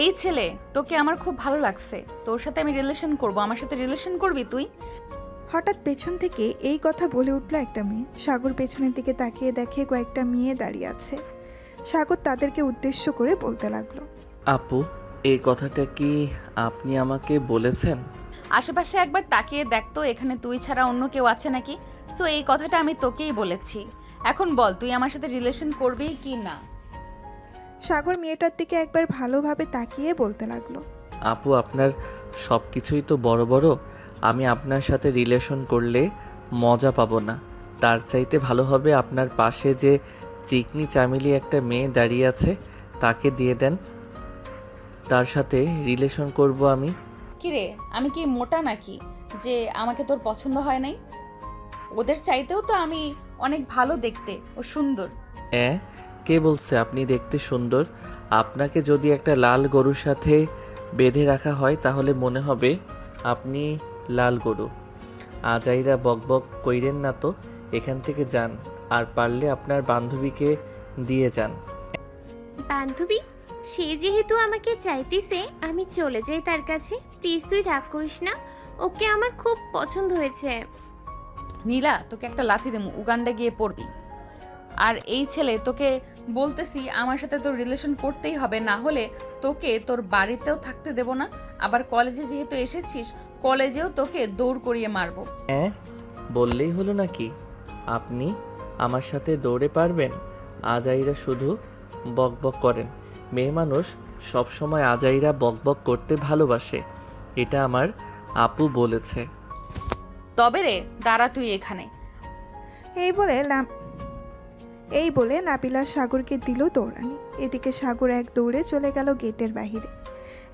এই ছেলে, তোকে আমার খুব ভালো লাগছে। তোর সাথে আমি রিলেশন করব। আমার সাথে রিলেশন করবি তুই? হঠাৎ পেছন থেকে এই কথা বলে উঠল একটা মেয়ে। সাগর পেছনের দিকে তাকিয়ে দেখে কয়েকটা মেয়ে দাঁড়িয়ে আছে। সাগর তাদেরকে উদ্দেশ্য করে বলতে লাগলো, আপু, এই কথাটা কি আপনি আমাকে বলেছেন? আশেপাশে একবার তাকিয়ে দেখ তো, এখানে তুই ছাড়া অন্য কেউ আছে নাকি? সো এই কথাটা আমি তোকেই বলেছি। এখন বল, তুই আমার সাথে রিলেশন করবি কি না? সাগর মেয়েটার দিকে একবার ভালোভাবে তাকিয়ে বলতে লাগলো, আপু, আপনার সব কিছুই তো বড় বড়। আমি আপনার সাথে রিলেশন করলে মজা পাবো না। তার চাইতে ভালো হবে আপনার পাশে যে চিকনি চামেলি একটা মেয়ে দাঁড়িয়ে আছে তাকে দিয়ে দেন, তার সাথে রিলেশন করব আমি। কিরে, আমি কি মোটা নাকি যে আমাকে তোর পছন্দ হয় নাই? ওদের চাইতেও তো আমি অনেক ভালো দেখতে ও সুন্দর। কে বলছে আপনি দেখতে সুন্দর? আপনাকে যদি একটা লাল গরুর সাথে বেঁধে রাখা হয় তাহলে মনে হবে আপনি লাল গরু। আজাইরা বকবক কইরেন না তো, এখান থেকে যান। আর পারলে আপনার বান্ধবীকে দিয়ে যান। বান্ধবী, সে যেহেতু আমাকে চাইতেছে আমি চলে যাই তার কাছে। প্লিজ তুই রাগ করিস না, ওকে আমার খুব পছন্দ হয়েছে। নীলা, তোকে একটা লাথি দেবো, উগান্ডা গিয়ে পড়বি। আর এই ছেলে, তোকে বলতেছি আমার সাথে তোর রিলেশন করতেই হবে, না হলে তোকে তোর বাড়িতেও থাকতে দেব না। আবার কলেজে যেহেতু এসেছিস, কলেজেও তোকে দৌড় করিয়ে মারবো। বললেই হলো নাকি আপনি আমার সাথে দৌড়ে পারবেন? আজাইরা শুধু বকবক করেন। মেয়ে মানুষ সবসময় আজাইরা বকবক করতে ভালোবাসে, এটা আমার আপু বলেছে। তবে রে, দাঁড়া তুই এখানে। এই বলে নাবিলা সাগরকে দিল দৌড়ানি। এদিকে সাগর এক দৌড়ে চলে গেল গেটের বাহিরে।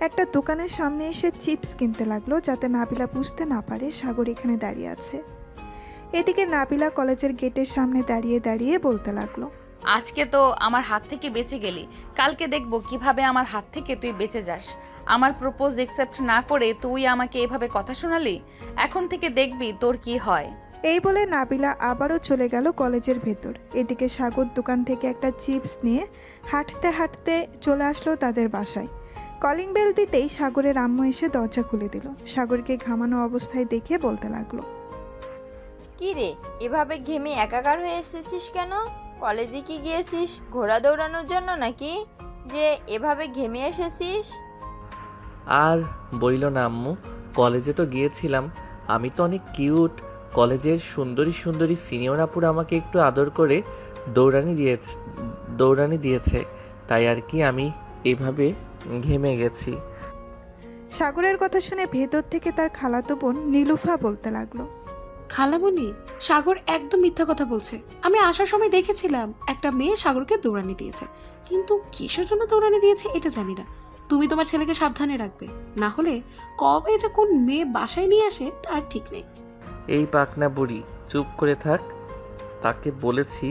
একটা দোকানের সামনে এসে চিপস কিনতে লাগলো, যাতে নাবিলা বুঝতে না পারে সাগর এখানে দাঁড়িয়ে আছে। এদিকে নাবিলা কলেজের গেটের সামনে দাঁড়িয়ে দাঁড়িয়ে বলতে লাগলো, আজকে তো আমার হাত থেকে বেঁচে গেলি, কালকে দেখবো কিভাবে আমার হাত থেকে তুই বেঁচে যাস। আমার প্রপোজ একসেপ্ট না করে তুই আমাকে এভাবে কথা শোনালি, এখন থেকে দেখবি তোর কি হয়। এই বলে নাবিলা আবারও চলে গেল কলেজের ভেতর। এদিকে সাগর দোকান থেকে একটা চিপস নিয়ে হাঁটতে হাঁটতে চলে আসলো তাদের বাসায়। কলিং বেল দিতেই সাগরের আম্মু এসে দরজা খুলে দিল। সাগরকে ঘামানো অবস্থায় দেখে বলতে লাগলো, কি রে, এভাবে ঘেমে একাকার হয়ে এসেছিস কেন? কলেজে কি গিয়েছিস ঘোড়া দৌড়ানোর জন্য নাকি, যে এভাবে ঘেমে এসেছিস? আর বইল না আম্মু, কলেজে তো গিয়েছিলাম। আমি তো অনেক কিউট। কলেজের সুন্দরী সুন্দরী সিনিয়র আপুরা আমাকে একটু আদর করে দৌড়ানি দিয়েছে, তাই আর কি আমি এভাবে ঘেমে গেছি। সাগরের কথা শুনে ভেতর থেকে তার খালাতো বোন নীলুফা বলতে লাগলো, খালামণি, সাগর একদম মিথ্যা কথা বলছে। আমি আসার সময় দেখেছিলাম একটা মেয়ে সাগরকে দৌড়ানি দিয়েছে, কিন্তু কিসের জন্য দৌড়ানি দিয়েছে এটা জানি না। তুমি তোমার ছেলেকে সাবধানে রাখবে, না হলে কবে যে কোন মেয়ে বাসায় নিয়ে আসে তার ঠিক নেই। এই পাকনা বুড়ি, চুপ করে থাক। তাকে বলেছি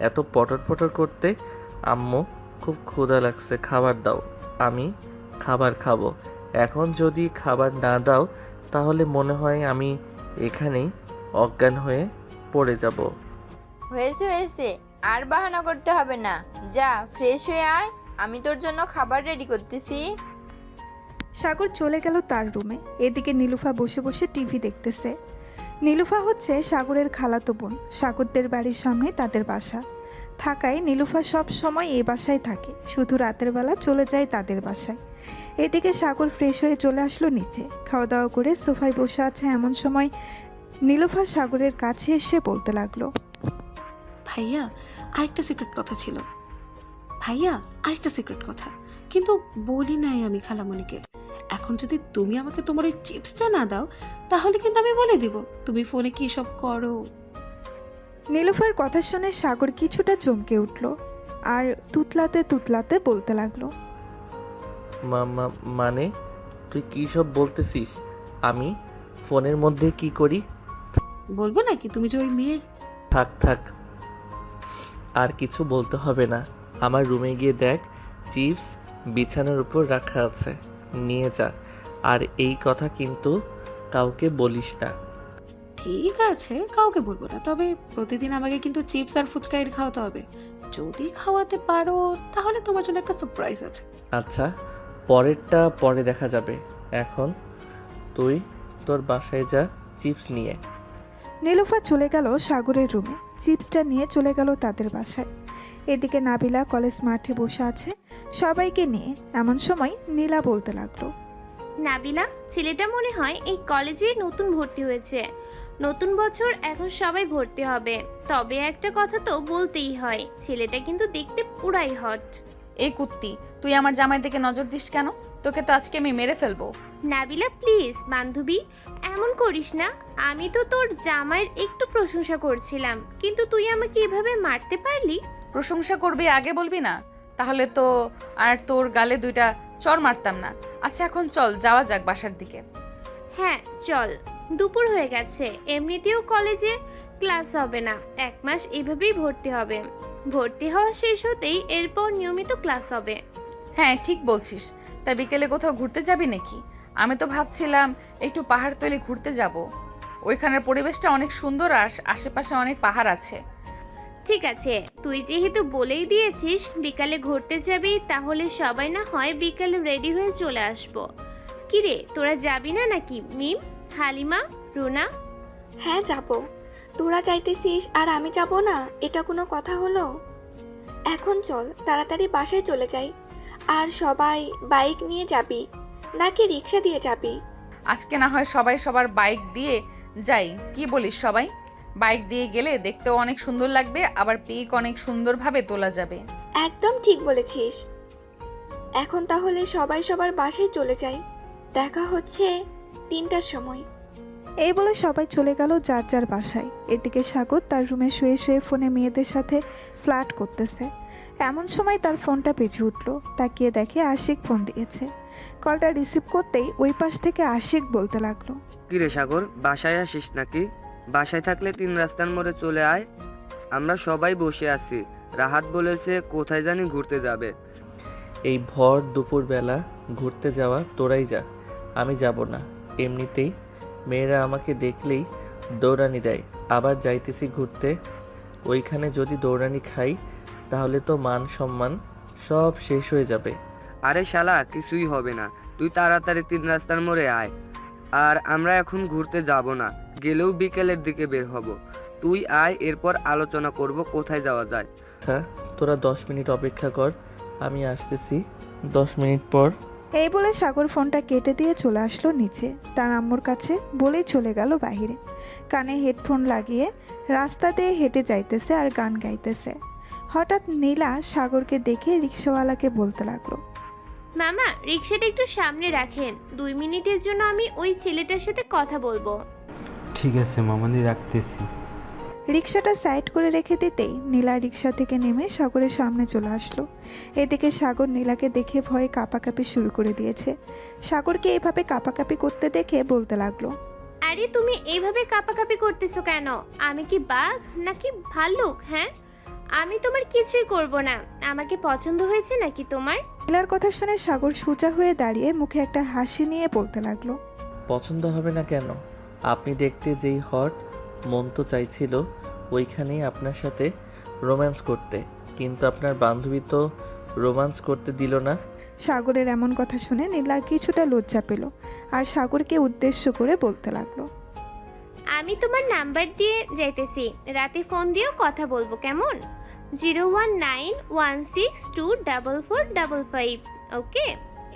এত পটর পটর করতে। আম্মু, খুব ক্ষুধা লাগছে, খাবার দাও। আমি খাবার খাবো। এখন যদি খাবার না দাও তাহলে মনে হয় আমি এখানেই অজ্ঞান হয়ে পড়ে যাব। হয়েছে হয়েছে, আর বাহানা করতে হবে না, যা ফ্রেশ হয়ে আয়, আমি তোর জন্য খাবার রেডি করতেছি। সাগর চলে গেল তার রুমে। এদিকে নীলুফা বসে বসে টিভি দেখতেছে। নীলুফা হচ্ছে সাগরের খালাতো বোন। সাগরদের বাড়ির সামনে তাদের বাসা থাকায় নীলুফা সব সময় এই বাসায় থাকে, শুধু রাতের বেলা চলে যায় তাদের বাসায়। এদিকে সাগর ফ্রেশ হয়ে চলে আসলো নিচে। খাওয়া দাওয়া করে সোফায় বসে আছে, এমন সময় নীলুফা সাগরের কাছে এসে বলতে লাগলো, ভাইয়া, আরেকটা সিক্রেট কথা ছিল। ভাইয়া, আরেকটা সিক্রেট কথা, কিন্তু বলি নাই আমি খালামণিকে। এখন যদি তুমি আমাকে তোমার ওই চিপসটা না দাও তাহলে কিন্তু আমি বলে দিব তুমি ফোনে কি সব করো। নীলুফার কথা শুনে সাগর কিছুটা চমকে উঠল আর তুতলাতে তুতলাতে বলতে লাগলো, মানে তুই কী সব বলতেছিস? আমি ফোনের মধ্যে কি করি? বলবো নাকি তুমি যে ওই মেয়ের। থাক থাক, আর কিছু বলতে হবে না। আমার রুমে গিয়ে দেখ, চিপস বিছানার উপর রাখা আছে, নিয়ে যা। আর এই কথা কিন্তু কাউকে বলিস না। ঠিক আছে, কাউকে বলবো না, তবে প্রতিদিন আমাকে কিন্তু চিপস আর ফুচকা খাওয়াতে হবে। যদি খাওয়াতে পারো তাহলে তোমার জন্য একটা সারপ্রাইজ আছে। আচ্ছা, পরেরটা পরে দেখা যাবে। এখন তুই তোর বাসায় যা চিপস নিয়ে। নীলুফা চলে গেল সাগরের রুমে, চিপসটা নিয়ে চলে গেল তাদের বাসায়। এদিকে নাবিলা কলেজ মাঠে বসে আছে সবাইকে নিয়ে। এমন সময় নীলা বলতে লাগলো, নাবিলা, ছেলেটা মনে হয় এই কলেজে নতুন ভর্তি হয়েছে। নতুন বছর, এখন সবাই ভর্তি হবে। তবে একটা কথা তো বলতেই হয়, ছেলেটা কিন্তু দেখতে পুরাই হট। এই কুত্তি, তুই আমার জামাইয়ের দিকে নজর দিস কেন? তোকে তো আজকে আমি মেরে ফেলবো। নাবিলা প্লিজ বান্ধবী, এমন করিস না। আমি তো তোর জামাইয়ের একটু প্রশংসা করছিলাম, কিন্তু তুই আমাকে এভাবে মারতে পারলি? প্রশংসা করবি আগে বলবি না? তাহলে তো আর তোর গালে 2টা চড় মারতাম না। আচ্ছা এখন চল যাওয়া যাক বাসার দিকে। হ্যাঁ চল, দুপুর হয়ে গেছে। এমনিতেও কলেজে ক্লাস হবে না, 1 মাস এভাবেই ভর্তি হবে। ভর্তি হওয়া শেষ হতেই এরপর নিয়মিত ক্লাস হবে। হ্যাঁ ঠিক বলছিস। তা বিকেলে কোথাও ঘুরতে যাবি নাকি? আমি তো ভাবছিলাম একটু পাহাড়তলি ঘুরতে যাব। ওইখানের পরিবেশটা অনেক সুন্দর আর আশেপাশে অনেক পাহাড় আছে। ঠিক আছে, তুই যেহেতু বলেই দিয়েছিস বিকালে ঘুরতে যাবি, তাহলে সবাই না হয় বিকালে রেডি হয়ে চলে আসবো। কিরে, তোরা যাবি না নাকি? মিম, হালিমা, রুনা? হ্যাঁ যাব। তোরা চাইতেছিস আর আমি যাব না, এটা কোনো কথা হলো? এখন চল তাড়াতাড়ি বাসায় চলে যাই। আর সবাই বাইক নিয়ে যাবি নাকি রিক্সা দিয়ে যাবি? আজকে না হয় সবাই সবার বাইক দিয়ে যাই, কি বলিস? সবাই বাইক দিয়ে গেলে দেখতেও অনেক সুন্দর লাগবে, আবার পিক অনেক সুন্দরভাবে তোলা যাবে। একদম ঠিক বলেছিস। এখন তাহলে সবাই সবার বাসায় চলে যাই, দেখা হচ্ছে 3টার সময়। এই বলে সবাই চলে গেল যার যার বাসায়। এদিকে সাগর তার রুমে শুয়ে শুয়ে ফোনে মেয়েদের সাথে ফ্লার্ট করতেছে। এমন সময় তার ফোনটা বেজে উঠলো। তাকিয়ে দেখে আশিক ফোন দিয়েছে। কলটা রিসিভ করতেই ওই পাশ থেকে আশিক বলতে লাগলো, কিরে সাগর, বাসায় আসিস নাকি? বাসায় থাকলে 3 রাস্তার মোড়ে চলে আয়, আমরা সবাই বসে আছি। রাহাত বলেছে কোথায় জানি ঘুরতে যাবে। এই ভর দুপুরবেলা ঘুরতে যাওয়া তোরাই যা, আমি যাব না। এমনিতেই মেয়েরা আমাকে দেখলেই দৌড়ানি দেয়। আবার যাইতেছি ঘুরতে, ওইখানে যদি দৌড়ানি খাই তাহলে তো মান সম্মান সব শেষ হয়ে যাবে। আরে শালা, কিছুই হবে না, তুই তাড়াতাড়ি 3 রাস্তার মোড়ে আয়। আর আমরা এখন ঘুরতে যাব না, গেলেও বিকেলের দিকে বের হব। তুই আয়, এরপর আলোচনা করব কোথায় যাওয়া যায়। আচ্ছা তোরা 10 মিনিট অপেক্ষা কর, আমি আসতেছি 10 মিনিট পর। এই বলে সাগর ফোনটা কেটে দিয়ে চলে আসলো নিচে তার আম্মুর কাছে, বলেই চলে গেল বাইরে। কানে হেডফোন লাগিয়ে রাস্তা দিয়ে হেঁটে যাইতেছে আর গান গাইতেছে। হঠাৎ নীলা সাগরকে দেখে রিক্সাওয়ালাকে বলতে লাগলো, মামা, রিক্সাটা একটু সামনে রাখেন। 2 মিনিটের জন্য আমি ওই ছেলেটার সাথে কথা বলবো। ঠিক আছে মামানি, রাখতেছি। রিক্সাটা সাইড করে রেখে দিতেই নীলা রিক্সা থেকে নেমে সাগরের সামনে চলে আসলো। এদিকে সাগর নীলাকে দেখে ভয়ে কাঁপাকাঁপি শুরু করে দিয়েছে। সাগরকে এভাবে কাঁপাকাঁপি করতে দেখে বলতে লাগলো, আরে তুমি এইভাবে কাঁপাকাঁপি করতেছো কেন? আমি কি বাঘ নাকি ভাল্লুক? হ্যাঁ, আমি তোমার কিছুই করব না। আমাকে পছন্দ হয়েছে নাকি তোমার? নীলার কথা শুনে সাগর সোজা হয়ে দাঁড়িয়ে মুখে একটা হাসি নিয়ে বলতে লাগলো, পছন্দ হবে না কেন? আপনি দেখতে যেই হট, মন তো চাইছিল ওইখানেই আপনার সাথে রোম্যান্স করতে, কিন্তু আপনার বান্ধবী তো রোম্যান্স করতে দিল না। সাগরের এমন কথা শুনে নীলা কিছুটা লজ্জা পেল আর সাগরকে উদ্দেশ্য করে বলতে লাগলো, আমি তোমার নাম্বার দিয়ে যাইতেছি, রাতে ফোন দিয়েও কথা বলবো, কেমন? 01916244555। ওকে,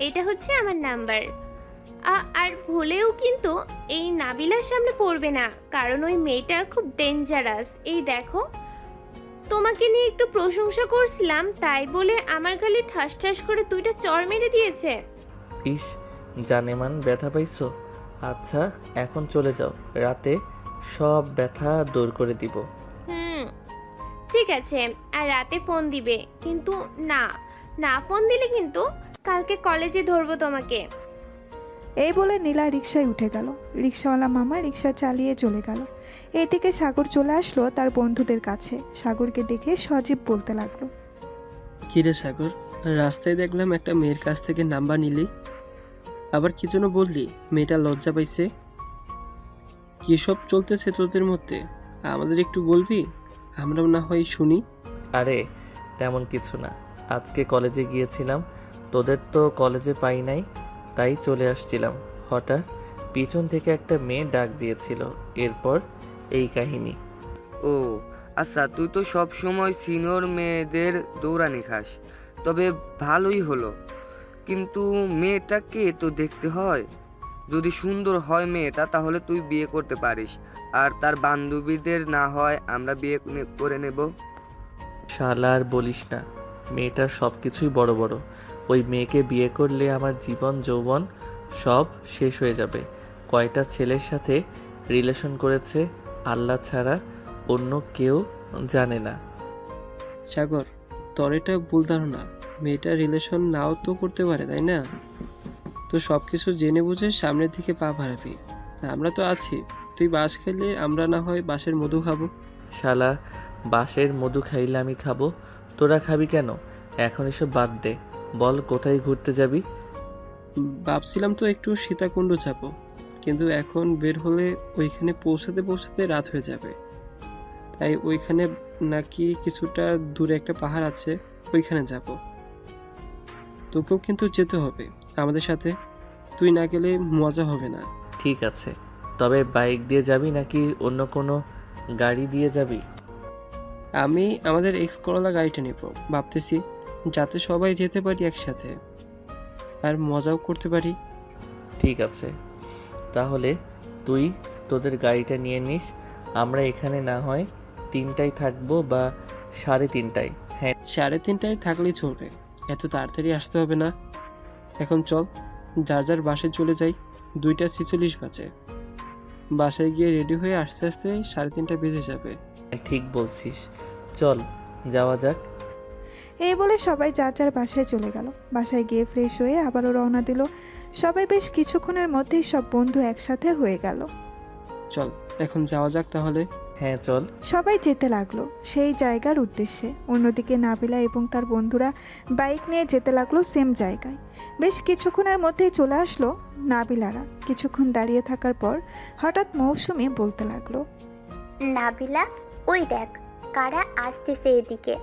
এটা হচ্ছে আমার নাম্বার। আর ভুলেও কিন্তু এই নাবিলার সামনে পড়বে না, কারণ ওই মেয়েটা খুব ডেঞ্জারাস। এই দেখো, তোমাকে নিয়ে একটু প্রশংসা করছিলাম, তাই বলে আমার গালে ঠাস ঠাস করে 2টা চড় মেরে দিয়েছে। ইস, জানেমান ব্যথা পাইছো? আচ্ছা এখন চলে যাও, রাতে সব ব্যথা দূর করে দিব। ঠিক আছে, আর রাতে ফোন দিবে, কিন্তু না ফোন দিলে কিন্তু কালকে কলেজে ধরবো তোমাকে। এই বলে নীলা রিক্সায় উঠে গেল। রিক্সাওয়ালা মামা রিক্সা চালিয়ে চলে গেল। এদিকে সাগর চলে আসলো তার বন্ধুদের কাছে। সাগরকে দেখে সজীব বলতে লাগলো, কিরে সাগর, রাস্তায় দেখলাম একটা মেয়ের কাছ থেকে নাম্বার নিলি, আবার কি জন্য বললি? মেয়েটা লজ্জা পাইছে? কি সব চলতেছে তোদের মধ্যে? আমাদের একটু বলবি, আমরাও না হয় শুনি। আরে তেমন কিছু না, আজকে কলেজে গিয়েছিলাম, তোদের তো কলেজে পাই নাই, তাই চলে আসছিলাম। হঠাৎ পিছন থেকে একটা মেয়ে ডাক দিয়েছিল, এরপর এই কাহিনী। ও আচ্ছা, তুই তো সব সময় সিনিয়র মেয়েদের দৌড়ানি খাস, তবে ভালোই হলো। কিন্তু মেয়েটাকে তো দেখতে হয়, যদি সুন্দর হয় মেয়েটা তাহলে তুই বিয়ে করতে পারিস, আর তার বান্ধবীদের না হয় আমরা বিয়ে করে নেব। শালা আর বলিস না, মেয়েটার সব কিছুই বড় বড়। ওই মেয়েকে বিয়ে করলে আমার জীবন যৌবন সব শেষ হয়ে যাবে। কয়টা ছেলের সাথে রিলেশন করেছে আল্লাহ ছাড়া অন্য কেউ জানে না। সাগর, তোর এটা ভুল ধারণা। মেয়েটা রিলেশন নাও তো করতে পারে, তাই না? তো সব কিছু জেনে বুঝে সামনের দিকে পা বাড়াবি। আমরা তো আছি, তুই বাঁশ খেলে আমরা না হয় বাঁশের মধু খাবো। শালা, বাঁশের মধু খাইলে আমি খাবো, তোরা খাবি কেন? এখন এসব বাদ দে, বল কোথায় ঘুরতে যাবি? ভাবছিলাম তো একটু সীতাকুণ্ড যাবো, কিন্তু এখন বের হলে ওইখানে পৌঁছাতে পৌঁছাতে রাত হয়ে যাবে। তাই ওইখানে নাকি কিছুটা দূরে একটা পাহাড় আছে, ওইখানে যাব। তোকেও কিন্তু যেতে হবে আমাদের সাথে, তুই না গেলে মজা হবে না। ঠিক আছে, তবে বাইক দিয়ে যাবি নাকি অন্য কোনো গাড়ি দিয়ে যাবি? আমি আমাদের এক্স করলা গাড়িটা নেব ভাবতেছি, যাতে সবাই যেতে পারি একসাথে আর মজাও করতে পারি। ঠিক আছে, তাহলে তুই তোদের গাড়িটা নিয়ে নিস। আমরা এখানে না হয় 3টায় থাকবো বা 3:30টায়। হ্যাঁ, 3:30টায় থাকলেই চলবে, এত তাড়াতাড়ি আসতে হবে না। এখন চল যার যার বাসায় চলে যাই, 2:46 বাজে। বাসায় গিয়ে রেডি হয়ে আস্তে আস্তে 3:30 বেজে যাবে। ঠিক বলছিস, চল যাওয়া যাক। এই বলে সবাই যার যার বাসায় চলে গেল। বাসায় গিয়ে ফ্রেশ হয়ে আবারও রওনা দিল। সবাই বেশ কিছুক্ষণের মধ্যেই সব বন্ধু একসাথে হয়ে গেল। চল এখন যাওয়া যাক তাহলে। হ্যাঁ চল। সবাই যেতে লাগলো সেই জায়গার উদ্দেশ্যে। অন্যদিকে নাবিলা এবং তার বন্ধুরা বাইক নিয়ে যেতে লাগলো সেম জায়গায়। বেশ কিছুক্ষণের মধ্যেই চলে আসলো নাবিলারা। কিছুক্ষণ দাঁড়িয়ে থাকার পর হঠাৎ মৌসুমি বলতে লাগলো, নাবিলা, ওই দেখ কারা আসতেছে এদিকে।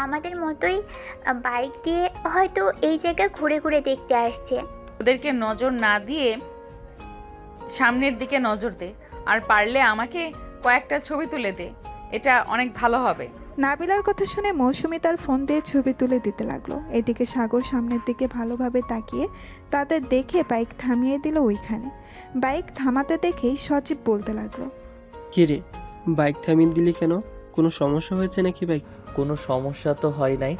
আমাদের মতোই বাইক দিয়ে হয়তো এই জায়গা ঘুরে ঘুরে দেখতে আসছে। ওদেরকে নজর না দিয়ে সামনের দিকে নজর দে, আর পারলে আমাকে কয়েকটা ছবি তুলে দে, এটা অনেক ভালো হবে। নাবিলার কথা শুনে মৌসুমি তার ফোন দিয়ে ছবি তুলে দিতে লাগলো। এদিকে সাগর সামনের দিকে ভালোভাবে তাকিয়ে তাদের দেখে বাইক থামিয়ে দিল ওইখানে। বাইক থামাতে দেখেই সজীব বলতে লাগলো, কি রে, বাইক থামিয়ে দিলি কেন? কোনো সমস্যা হয়েছে নাকি বাইক? কোনো সমস্যা তো হয় নাই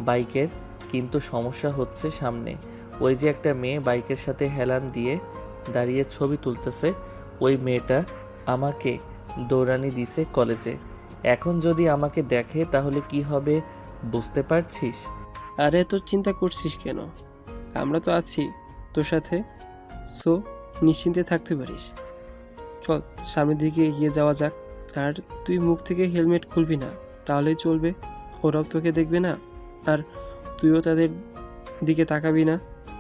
বাইকের, কিন্তু সমস্যা হচ্ছে সামনে। ওই যে একটা মেয়ে বাইকের সাথে হেলান দিয়ে দাঁড়িয়ে ছবি তুলতেছে, ওই মেয়েটা আমাকে দৌড়ানি দিছে কলেজে। এখন যদি আমাকে দেখে তাহলে কি হবে বুঝতে পারছিস? আরে তোর চিন্তা করছিস কেন? আমরা তো আছি তোর সাথে, সো নিশ্চিন্তে থাকতে পারিস। চল সামনের দিকে এগিয়ে যাওয়া যাক। আর তুই মুখ থেকে হেলমেট খুলবি না, তাহলেই চলবে। ওরাও তোকে দেখবে না, আর তুইও তাদের দিকে তাকাবি না।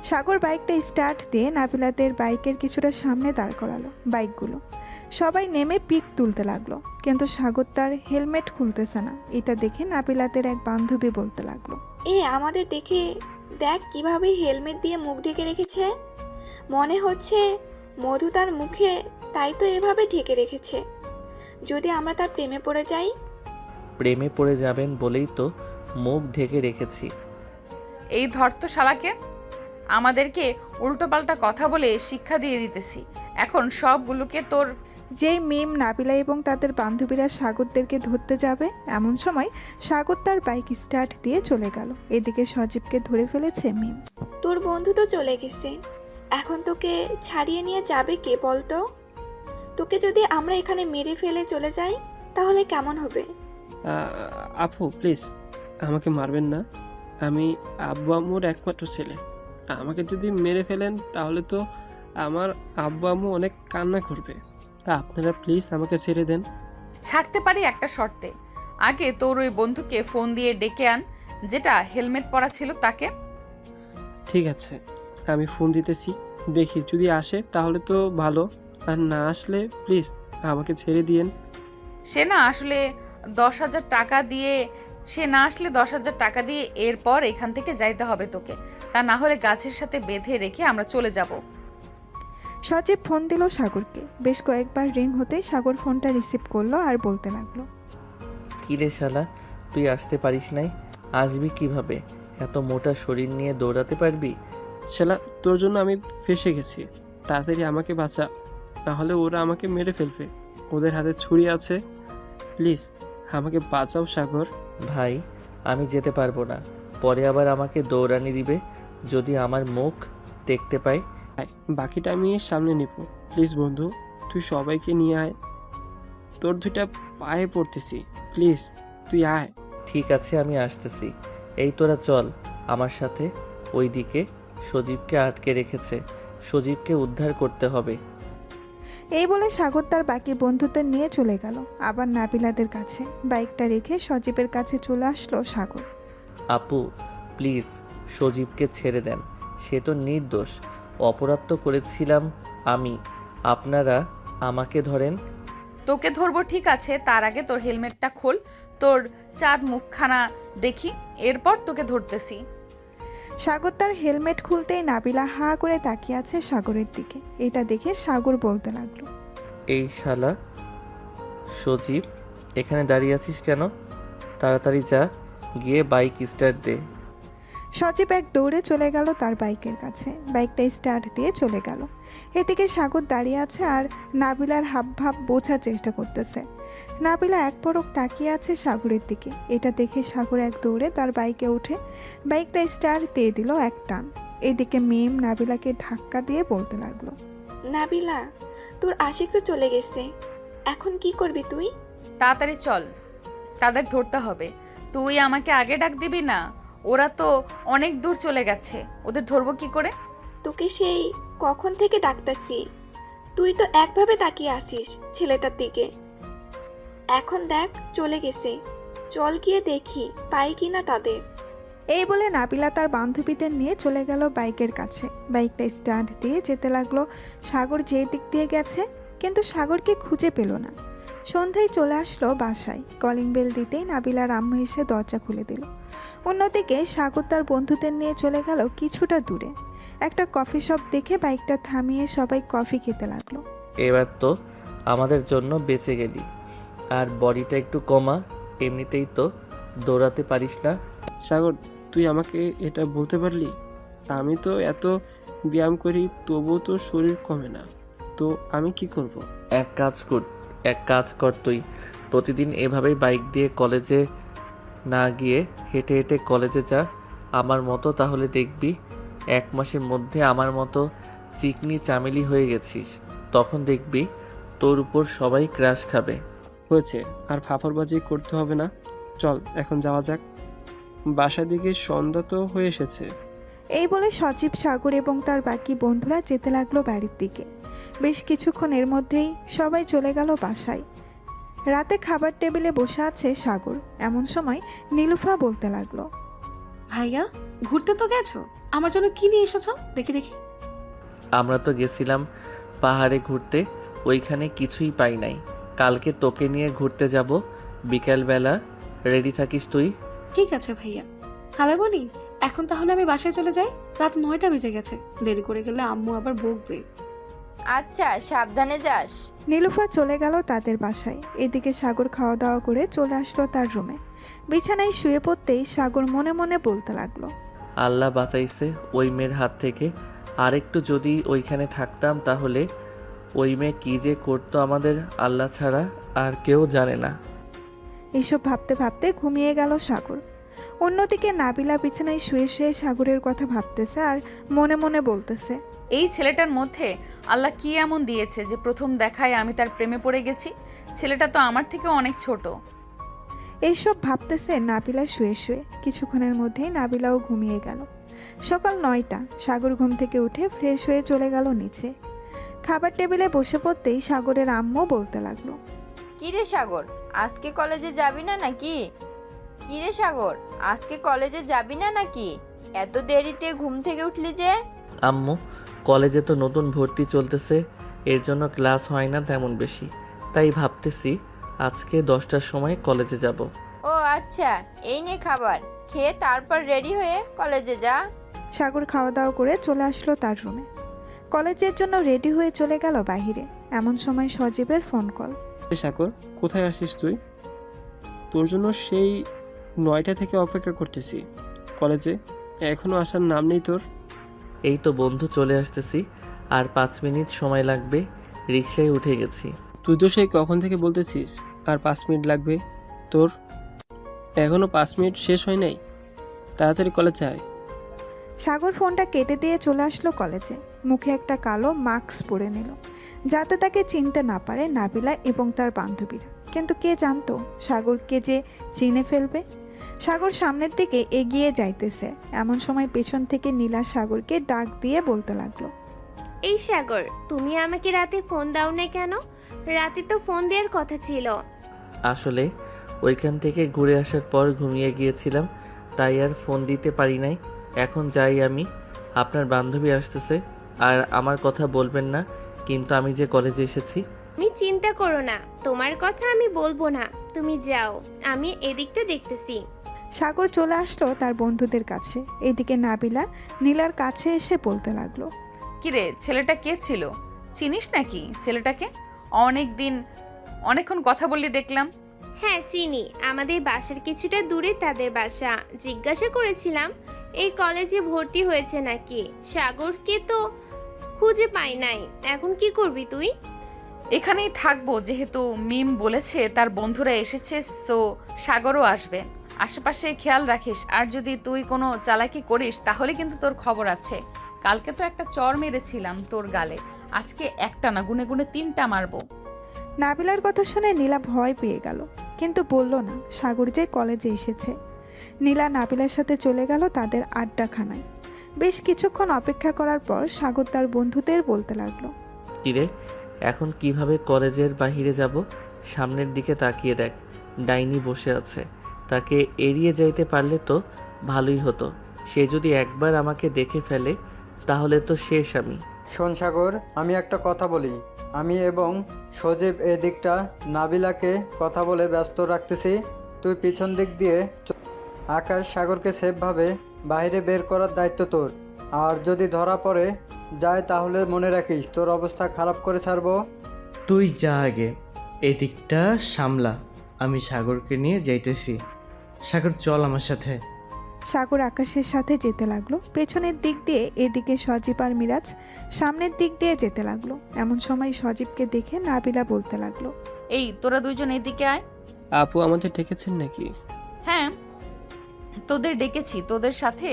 সাগর বাইকটা স্টার্ট দিয়ে নাবিলাদের বাইকের কিছুটা সামনে দাঁড় করালো বাইকগুলো। সবাই নেমে পিক তুলতে লাগলো, কিন্তু সাগর তার হেলমেট খুলতেছে না। এটা দেখে নাবিলাদের এক বান্ধবী বলতে লাগলো, আমাদের দেখে দেখ কিভাবে হেলমেট দিয়ে মুখ ঢেকে রেখেছে। মনে হচ্ছে মধু তার মুখে, তাই তো এভাবে ঢেকে রেখেছে। যদি আমরা তার প্রেমে পড়ে যাই? প্রেমে পড়ে যাবেন বলেই তো মুখ ঢেকে রেখেছি। এই ধর তো শালাকে, আমাদেরকে উল্টোপাল্টা কথা বলে শিক্ষা দিয়ে দিতেছি। এখন সবগুলোকে তোর। যেই মিম নাবিলা এবং তাদের বান্ধবীরা সাগরদেরকে ধরতে যাবে, এমন সময় সাগর তার বাইক স্টার্ট দিয়ে চলে গেল। এদিকে সজীবকে ধরে ফেলেছে মিম। তোর বন্ধু তো চলে গেছে, এখন তোকে ছাড়িয়ে নিয়ে যাবে কে বলতো? তোকে যদি আমরা এখানে মেরে ফেলে চলে যাই তাহলে কেমন হবে? আপু প্লিজ আমাকে মারবেন না, আমি আব্বু আম্মুর একমাত্র ছেলে। আমাকে যদি মেরে ফেলেন তাহলে তো আমার আব্বু আম্মু অনেক কান্না করবে। আপনারা প্লিজ আমাকে ছেড়ে দেন। ছাড়তে পারি একটা শর্তে। আগে তোর ওই বন্ধুকে ফোন দিয়ে ডেকে আন, যেটা হেলমেট পরা ছিল তাকে। ঠিক আছে, আমি ফোন দিতেছি, দেখি যদি আসে তাহলে তো ভালো, আর না আসলে প্লিজ আমাকে ছেড়ে দিয়েন। সে না আসলে 10,000 টাকা দিয়ে সে না আসলে 10,000 টাকা দিয়ে এরপর এখান থেকে যাইতে হবে তোকে, তা না হলে গাছের সাথে বেঁধে রেখে আমরা চলে যাব। সজীব ফোন দিল সাগরকে। বেশ কয়েকবার রিং হতে সাগর ফোনটা রিসিভ করলো আর বলতে লাগলো, কী রে শালা, তুই আসতে পারিস নাই? আসবি কিভাবে? এত মোটা শরীর নিয়ে দৌড়াতে পারবি? শালা, তোর জন্য আমি ফেঁসে গেছি, তাড়াতাড়ি আমাকে বাঁচা, তাহলে ওরা আমাকে মেরে ফেলবে, ওদের হাতে ছুরি আছে, প্লিজ আমাকে বাঁচাও সাগর। ভাই, আমি যেতে পারবো না, পরে আবার আমাকে দৌড়ানি দিবে যদি আমার মুখ দেখতে পাই। আয়, বাকিটা আমি সামনে নিব, প্লিজ বন্ধু, তুই সবাইকে নিয়ে আয়, তোর দুইটা পায়ে পড়তেছি, প্লিজ তুই আয়। ঠিক আছে, আমি আসতেছি। এই তোরা চল আমার সাথে। ওইদিকে সজীবকে আটকে রেখেছে, সজীবকে উদ্ধার করতে হবে। এই বলে সাগর তার বাকি বন্ধুদের নিয়ে চলে গেল আবার নাবিলাদের কাছে। বাইকটা রেখে সজীবের কাছে চলে আসলো সাগর। আপু প্লিজ সজীবকে ছেড়ে দেন, সে তো নির্দোষ, অপরাধ তো করেছিলাম আমি, আপনারা আমাকে ধরেন। তোকে ধরবো ঠিক আছে, তার আগে তোর হেলমেটটা খোল, তোর চাঁদ মুখখানা দেখি, এরপর তোকে ধরতেছি। সাগর তার হেলমেট খুলতেই নাবিলা হা করে তাকিয়ে আছে সাগরের দিকে। এটা দেখে সাগর বলতে লাগলো, এই শালা সজীব, এখানে দাঁড়িয়ে আছিস কেন? তাড়াতাড়ি যা, গিয়ে বাইক স্টার্ট দে। সজীব এক দৌড়ে চলে গেল তার বাইকের কাছে। বাইকটা স্টার্ট দিয়ে চলে গেল। এদিকে সাগর দাঁড়িয়ে আছে আর নাবিলার হাবভাব বোঝার চেষ্টা করতেছে। নাবিলা এক পলক তাকিয়ে আছে সাগরের দিকে। এটা দেখে সাগর এক দৌড়ে তার বাইকে উঠে বাইকটা স্টার্ট দিয়ে দিল এক টান। এদিকে মেম নাবিলাকে ধাক্কা দিয়ে বলতে লাগলো, নাবিলা, তোর আশিক তো চলে গেছে, এখন কি করবি তুই? তাড়াতাড়ি চল, তাদের ধরতে হবে। তুই আমাকে আগে ডাক দিবি না? ওরা তো অনেক দূর চলে গেছে, ওদের ধরবো কি করে? তোকে সেই কখন থেকে ডাকতাছি, তুই তো একভাবে তাকিয়ে আসিস ছেলেটার দিকে। এখন দেখ চলে গেছে, চল গিয়ে দেখি পাই কিনা তাদের। এই বলে নাবিলা তার বান্ধবীদের নিয়ে চলে গেল বাইকের কাছে। বাইকটা স্টার্ট দিয়ে যেতে লাগলো সাগর যে দিক দিয়ে গেছে, কিন্তু সাগরকে খুঁজে পেল না। সন্ধ্যায় চলে আসলো বাসায়। কলিং বেল দিতেই নাবিলার আম্মু এসে দরজা খুলে দিল। অন্যদিকে সাগর তার বন্ধুদের নিয়ে চলে গেল কিছুটা দূরে। একটা কফি শপ দেখে বাইকটা থামিয়ে সবাই কফি খেতে লাগলো। এবার তো আমাদের জন্য বেঁচে গেলি, আর বডিটা একটু কমা, এমনিতেই তো দৌড়াতে পারিস না। সাগর, তুই আমাকে এটা বলতে পারলি? আমি তো এত ব্যায়াম করি, তবুও তো শরীর কমে না, তো আমি কি করব? এক কাজ কর, তুই প্রতিদিন এভাবেই বাইক দিয়ে কলেজে না গিয়ে হেঁটে হেঁটে কলেজে যা আমার মতো, তাহলে দেখবি 1 মাসের মধ্যে আমার মতো চিকনি চামেলি হয়ে গেছিস। তখন দেখবি তোর উপর সবাই ক্রাশ খাবে। হয়েছে, আর ফাফরবাজি করতে হবে না, চল এখন যাওয়া যাক, বাসার দিকে সন্ধ্যা তো হয়ে এসেছে। এই বলে সজীব, সাগর এবং তার বাকি বন্ধুরা যেতে লাগলো বাড়ির দিকে। বেশ কিছুক্ষণের মধ্যেই সবাই চলে গেল বাসায়। রাতে খাবার টেবিলে বসে আছে সাগর। এমন সময় নীলুফা বলতে লাগলো, ভাইয়া, ঘুরতে তো গেছো, আমার জন্য কি নিয়ে এসেছো দেখি দেখি। আমরা তো গেছিলাম পাহাড়ে ঘুরতে, ওইখানে কিছুই পাই নাই। কালকে তোকে নিয়ে ঘুরতে যাব, বিকেলবেলা রেডি থাকিস তুই। ঠিক আছে ভাইয়া। খালামণি, এখন তাহলে আমি বাসায় চলে যাই, রাত 9টা বেজে গেছে, দেরি করে গেলে আম্মু আবার বকবে। আচ্ছা, সাবধানে যাস। নীলুফা চলে গেল তাদের বাসায়। এদিকে সাগর খাওয়া দাওয়া করে চলে আসলো তার রুমে। বিছানায় শুয়ে পড়তেই সাগর মনে মনে বলতে লাগলো, আল্লাহ বাঁচাইছে ওই মেয়ের হাত থেকে। আরেকটু যদি ওইখানে থাকতাম, তাহলে ওই মেয়ে কী যে করতো আমাদের আল্লাহ ছাড়া আর কেউ জানে না। এইসব ভাবতে ভাবতে ঘুমিয়ে গেল সাগর। অন্যদিকে নাবিলা বিছানায় শুয়ে শুয়ে সাগরের কথা ভাবতেছে আর মনে মনে বলতেছে, এই ছেলেটার মধ্যে আল্লাহ কি এমন দিয়েছে যে প্রথম দেখায় আমি তার প্রেমে পড়ে গেছি? ছেলেটা তো আমার থেকে অনেক ছোট। এইসব ভাবতেছে নাবিলা শুয়ে শুয়ে। কিছুক্ষণের মধ্যেই নাবিলাও ঘুমিয়ে গেল। সকাল 9টা। সাগর ঘুম থেকে উঠে ফ্রেশ হয়ে চলে গেল নিচে। খাবার টেবিলে বসে পড়তেই সাগরের আম্মু বলতে লাগলো, কি রে সাগর, আজকে কলেজে যাবি না নাকি? কি রে সাগর, আজকে কলেজে যাবি না নাকি? এত দেরিতে ঘুম থেকে উঠলি যে? আম্মু, কলেজে তো নতুন ভর্তি চলতেছে, এর জন্য ক্লাস হয় না তেমন বেশি, তাই ভাবতেছি আজকে 10টার সময় কলেজে যাব। ও আচ্ছা, এই নে খাবার, খেয়ে তারপর রেডি হয়ে কলেজে যা। সাগর খাওয়া দাওয়া করে চলে আসলো তার রুমে। কলেজের জন্য রেডি হয়ে চলে গেল বাইরে। এমন সময় সজীবের ফোন কল। সাগর, কোথায় আসিস তুই? তোর জন্য সেই 9টা থেকে অপেক্ষা করতেছি কলেজে, এখনো আসার নাম নেই তোর। এই তো বন্ধু চলে আসতেছি, আর 5 মিনিট সময় লাগবে, রিকশায় উঠে গেছি। তুই তো সেই কখন থেকে বলতেছিস আর 5 মিনিট লাগবে তোর, এখনো 5 মিনিট শেষ হয় নাই, তাড়াতাড়ি কলেজে আয়। সাগর ফোনটা কেটে দিয়ে চলে আসলো কলেজে। মুখে একটা কালো মাস্ক পরে নিল, যাতে তাকে চিনতে না পারে নাবিলা এবং তার বান্ধবীরা। কিন্তু কে জানতো সাগরকে যে চিনে ফেলবে। সাগর সামনের দিকে এগিয়ে যাইতেছে। এমন সময় পেছন থেকে নীলা সাগরকে ডাক দিয়ে বলতে লাগলো, এই সাগর, তুমি আমাকে রাতে ফোন দাও না কেন? রাতে তো ফোন দেওয়ার কথা ছিল। আসলে ওইখান থেকে ঘুরে আসার পর ঘুমিয়ে গিয়েছিলাম, তাই আর ফোন দিতে পারি নাই। এখন যাই আমি, আপনার বান্ধবী আসতেছে, আর আমার কথা বলবেন না কিন্তু আমি যে কলেজে এসেছি। তুমি চিন্তা করো না, তোমার কথা আমি বলবো না, তুমি যাও, আমি এদিকটা দেখতেছি। সাগর চলে আসলো তার বন্ধুদের কাছে। এদিকে নাবিলা নীলার কাছে এসে বলতে লাগলো, কিরে, ছেলেটা কে ছিল? চিনিস নাকি ছেলেটাকে? অনেকক্ষণ কথা বললি দেখলাম। হ্যাঁ চিনি, আমাদের বাসার কিছুটা দূরে তাদের বাসা। জিজ্ঞাসা করেছিলাম এই কলেজে ভর্তি হয়েছে নাকি। সাগরকে তো খুঁজে পাই নাই, এখন কি করবি তুই? এখানেই থাকবো, যেহেতু মিম বলেছে তার বন্ধুরা এসেছে, সো সাগরও আসবে। আশেপাশে খেয়াল রাখিস, আর যদি তুই কোনো চালাকি করিস তাহলে কিন্তু তোর খবর আছে। কালকে তো একটা চর মেরেছিলাম তোর গালে, আজকে একটা না, গুনে গুনে 3টা মারবো। নাবিলার কথা শুনে নীলা ভয় পেয়ে গেল, কিন্তু বলল না সাগর যে কলেজে এসেছে। নীলা নাবিলার সাথে চলে গেল তাদের আড্ডাখানায়। বেশ কিছুক্ষণ অপেক্ষা করার পর সাগর তার বন্ধুদের বলতে লাগলো, কিরে, এখন কিভাবে কলেজের বাইরে যাব? সামনের দিকে তাকিয়ে দেখ, ডাইনি বসে আছে। তাকে এড়িয়ে যাইতে পারলে তো ভালোই হতো। সে যদি একবার আমাকে দেখে ফেলে তাহলে তো শেষ আমি। শোন সাগর, আমি একটা কথা বলি। আমি এবং সজীব এদিকটা নাবিলাকে কথা বলে ব্যস্ত রাখতেছি, তুই পিছন দিক দিয়ে আকাশ সাগরকে সেফভাবে বাইরে বের করার দায়িত্ব তোর। আর যদি ধরা পড়ে যায় তাহলে মনে রাখিস তোর অবস্থা খারাপ করে ছাড়বো। তুই যা আগে, এদিকটা সামলা, আমি সাগরকে নিয়ে যাইতেছি। সাগর চল আমার সাথে। সাগর আকাশের সাথে যেতে লাগলো। পেছনের দিক দিয়ে এদিকে সজীব আর মিরাজ সামনের দিক দিয়ে যেতে লাগলো। এমন সময় সজীবকে দেখে নাবিলা বলতে লাগলো, এই তোরা দুইজন এদিকে আয়। আপু আমাদের ডেকেছেন নাকি? হ্যাঁ, তোদের ডেকেছি। তোদের সাথে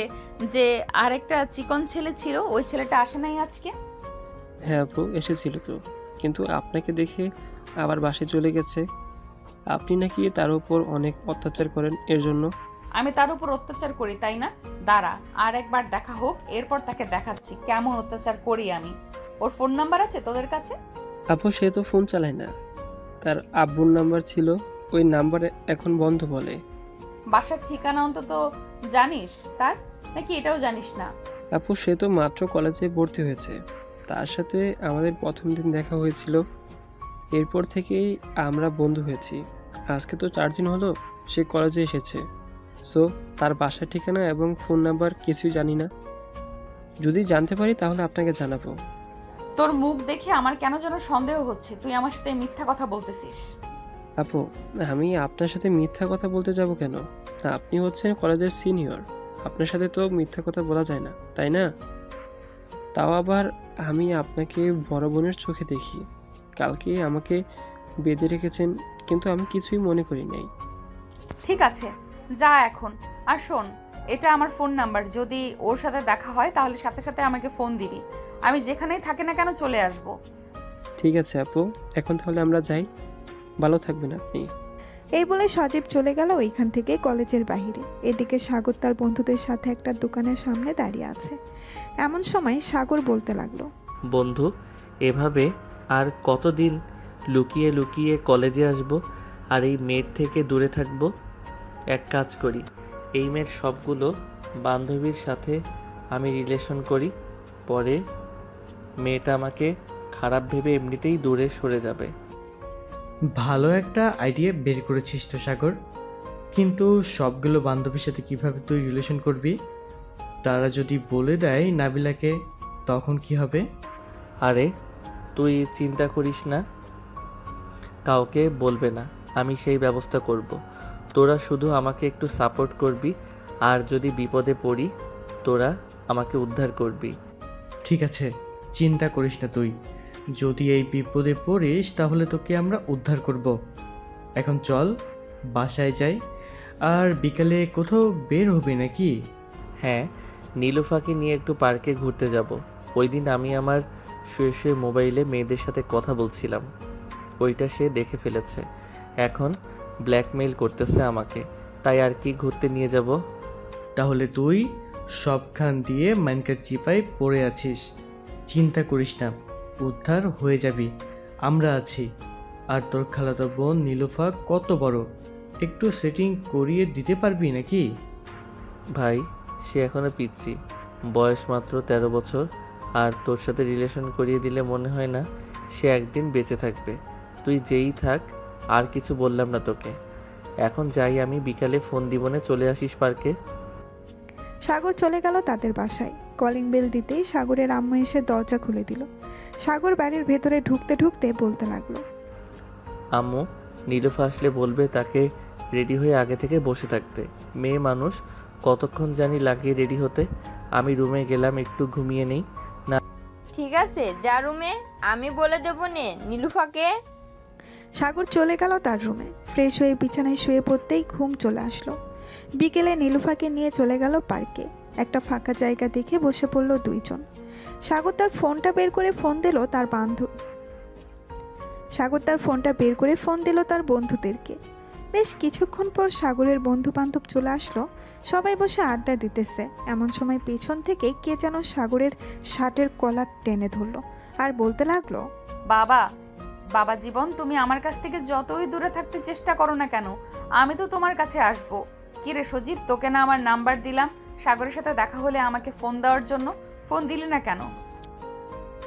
যে আরেকটা চিকন ছেলে ছিল, ওই ছেলেটা আসে নাই আজকে? হ্যাঁ আপু এসেছিল তো, কিন্তু আপনাকে দেখে আবার বাসায় চলে গেছে। আপনি নাকি তার উপর অনেক অত্যাচার করেন, এর জন্য। আমি তার উপর অত্যাচার করি তাই না? দাঁড়া, আর একবার দেখা হোক, এরপর তাকে দেখাচ্ছি কেমন অত্যাচার করি আমি। ওর ফোন নাম্বার আছে তোদের কাছে? আপু সে তো ফোন চালায় না, তার আব্বুর নাম্বার ছিল, ওই নাম্বারে এখন বন্ধ বলে। বাসার ঠিকানা অন্তত জানিস তার, নাকি এটাও জানিস না? আপু সে তো মাত্র কলেজে ভর্তি হয়েছে, তার সাথে আমাদের প্রথম দিন দেখা হয়েছিল, এরপর থেকেই আমরা বন্ধু হয়েছি। আজকে তো 4 দিন হলো সে কলেজে এসেছে, সো তার বাসার ঠিকানা এবং ফোন নাম্বার কিছুই জানি না। যদি জানতে পারি তাহলে আপনাকে জানাবো। তোর মুখ দেখে আমার কেন যেন সন্দেহ হচ্ছে তুই আমার সাথে মিথ্যা কথা বলতেছিস। আপু আমি আপনার সাথে মিথ্যা কথা বলতে যাব কেন? আপনি হচ্ছেন কলেজের সিনিয়র, আপনার সাথে তো মিথ্যা কথা বলা যায় না, তাই না? তাও আবার আমি আপনাকে বড় বোনের চোখে দেখি। কালকে আমাকে বেঁধে রেখেছেন, কিন্তু আমি কিছুই মনে করি নাই। ঠিক আছে, যা এখন। আর শোন, এটা আমার ফোন নাম্বার, যদি ওর সাথে দেখা হয় তাহলে সাথে সাথে আমাকে ফোন দিবি। আমি যেখানেই থাকি না কেন চলে আসব। ঠিক আছে আপু, এখন তাহলে আমরা যাই, ভালো থাকবেন আপনি। এই বলে সজীব চলে গেল ওইখান থেকে কলেজের বাইরে। এদিকে সাগর তার বন্ধুদের সাথে একটা দোকানের সামনে দাঁড়িয়ে আছে। এমন সময় সাগর বলতে লাগলো, বন্ধু, এভাবে আর কতদিন লুকিয়ে লুকিয়ে কলেজে আসব আর এই মেয়ের থেকে দূরে থাকব? এক কাজ করি, এই মেয়ের সবগুলো বান্ধবীর সাথে আমি রিলেশন করি, পরে মেয়েটা আমাকে খারাপ ভেবে এমনিতেই দূরে সরে যাবে। ভালো একটা আইডিয়া বের করেছিস তো সাগর। কিন্তু সবগুলো বান্ধবীর সাথে কিভাবে তুই রিলেশন করবি? তারা যদি বলে দেয় নাবিলাকে, তখন কি হবে? আরে তুই চিন্তা করিস না, কাউকে বলবে না, আমি সেই ব্যবস্থা করব। তোরা শুধু আমাকে একটু সাপোর্ট করবি, আর যদি বিপদে পড়ি তোরা আমাকে উদ্ধার করবি। ঠিক আছে, চিন্তা করিস না তুই। যদি এই বিপদে পড়িস তাহলে তোকে আমরা উদ্ধার করব। এখন চল বাসায় যাই। আর বিকালে কোথাও বের হবি নাকি? হ্যাঁ, নীলুফাকে নিয়ে একটু পার্কে ঘুরতে যাব। ওই দিন আমি আমার শুয়ে শুয়ে মোবাইলে মেয়েদের সাথে কথা বলছিলাম, ওইটা সে দেখে ফেলেছে। এখন ব্ল্যাকমেইল করতেছে আমাকে, তাই আর কি ঘুরতে নিয়ে যাব। তাহলে তুই সবখান দিয়ে মাইনকার চিপায় পড়ে আছিস। চিন্তা করিস না, উদ্ধার হয়ে যাবি, আমরা আছি। আর তোর খালাতো বোন নীলুফা কত বড়, একটু সেটিং করিয়ে দিতে পারবি নাকি? ভাই, সে এখনো পিচ্ছি, বয়স মাত্র 13 বছর। আর তোর সাথে রিলেশন করিয়ে দিলে মনে হয় না সে একদিন বেঁচে থাকবে। তুই যেই থাক, আর কিছু বললাম না তোকে। এখন যাই আমি, বিকালে ফোন দিবনে চলে আসিস পার্কে। সাগর চলে গেল তাদের বাসায়। কলিং বেল দিতেই সাগরের আম্মু এসে দরজা খুলে দিল। সাগর বাড়ির ভেতরে ঢুকতে ঢুকতে বলতে লাগলো, আম্মু, নীলুফা আসলে বলবে তাকে রেডি হয়ে আগে থেকে বসে থাকতে। মেয়ে মানুষ কতক্ষণ জানি লাগে রেডি হতে। আমি রুমে গেলাম একটু ঘুমিয়ে নেই। ঠিক আছে, যা রুমে, আমি বলে দেবো নে নীলুফাকে। সাগর চলে গেল তার রুমে। ফ্রেশ হয়ে বিছানায় শুয়ে পড়তেই ঘুম চলে আসলো। বিকেলে নীলুফাকে নিয়ে চলে গেল পার্কে। একটা ফাঁকা জায়গা দেখে বসে পড়ল দুইজন। সাগর তার ফোনটা বের করে ফোন দিল তার বন্ধুদেরকে। বেশ কিছুক্ষণ পর সাগরের বন্ধু বান্ধব চলে আসলো। সবাই বসে আড্ডা দিতেছে। এমন সময় পেছন থেকে কে যেন সাগরের শার্টের কলার টেনে ধরলো আর বলতে লাগলো, বাবা বাবা জীবন, তুমি আমার কাছ থেকে যতই দূরে থাকতে চেষ্টা করো না কেন, আমি তো তোমার কাছে আসবো। কিরে সজীব, তোকে না আমার নাম্বার দিলাম সাগরের সাথে দেখা হলে আমাকে ফোন দেওয়ার জন্য, ফোন দিলি না কেন?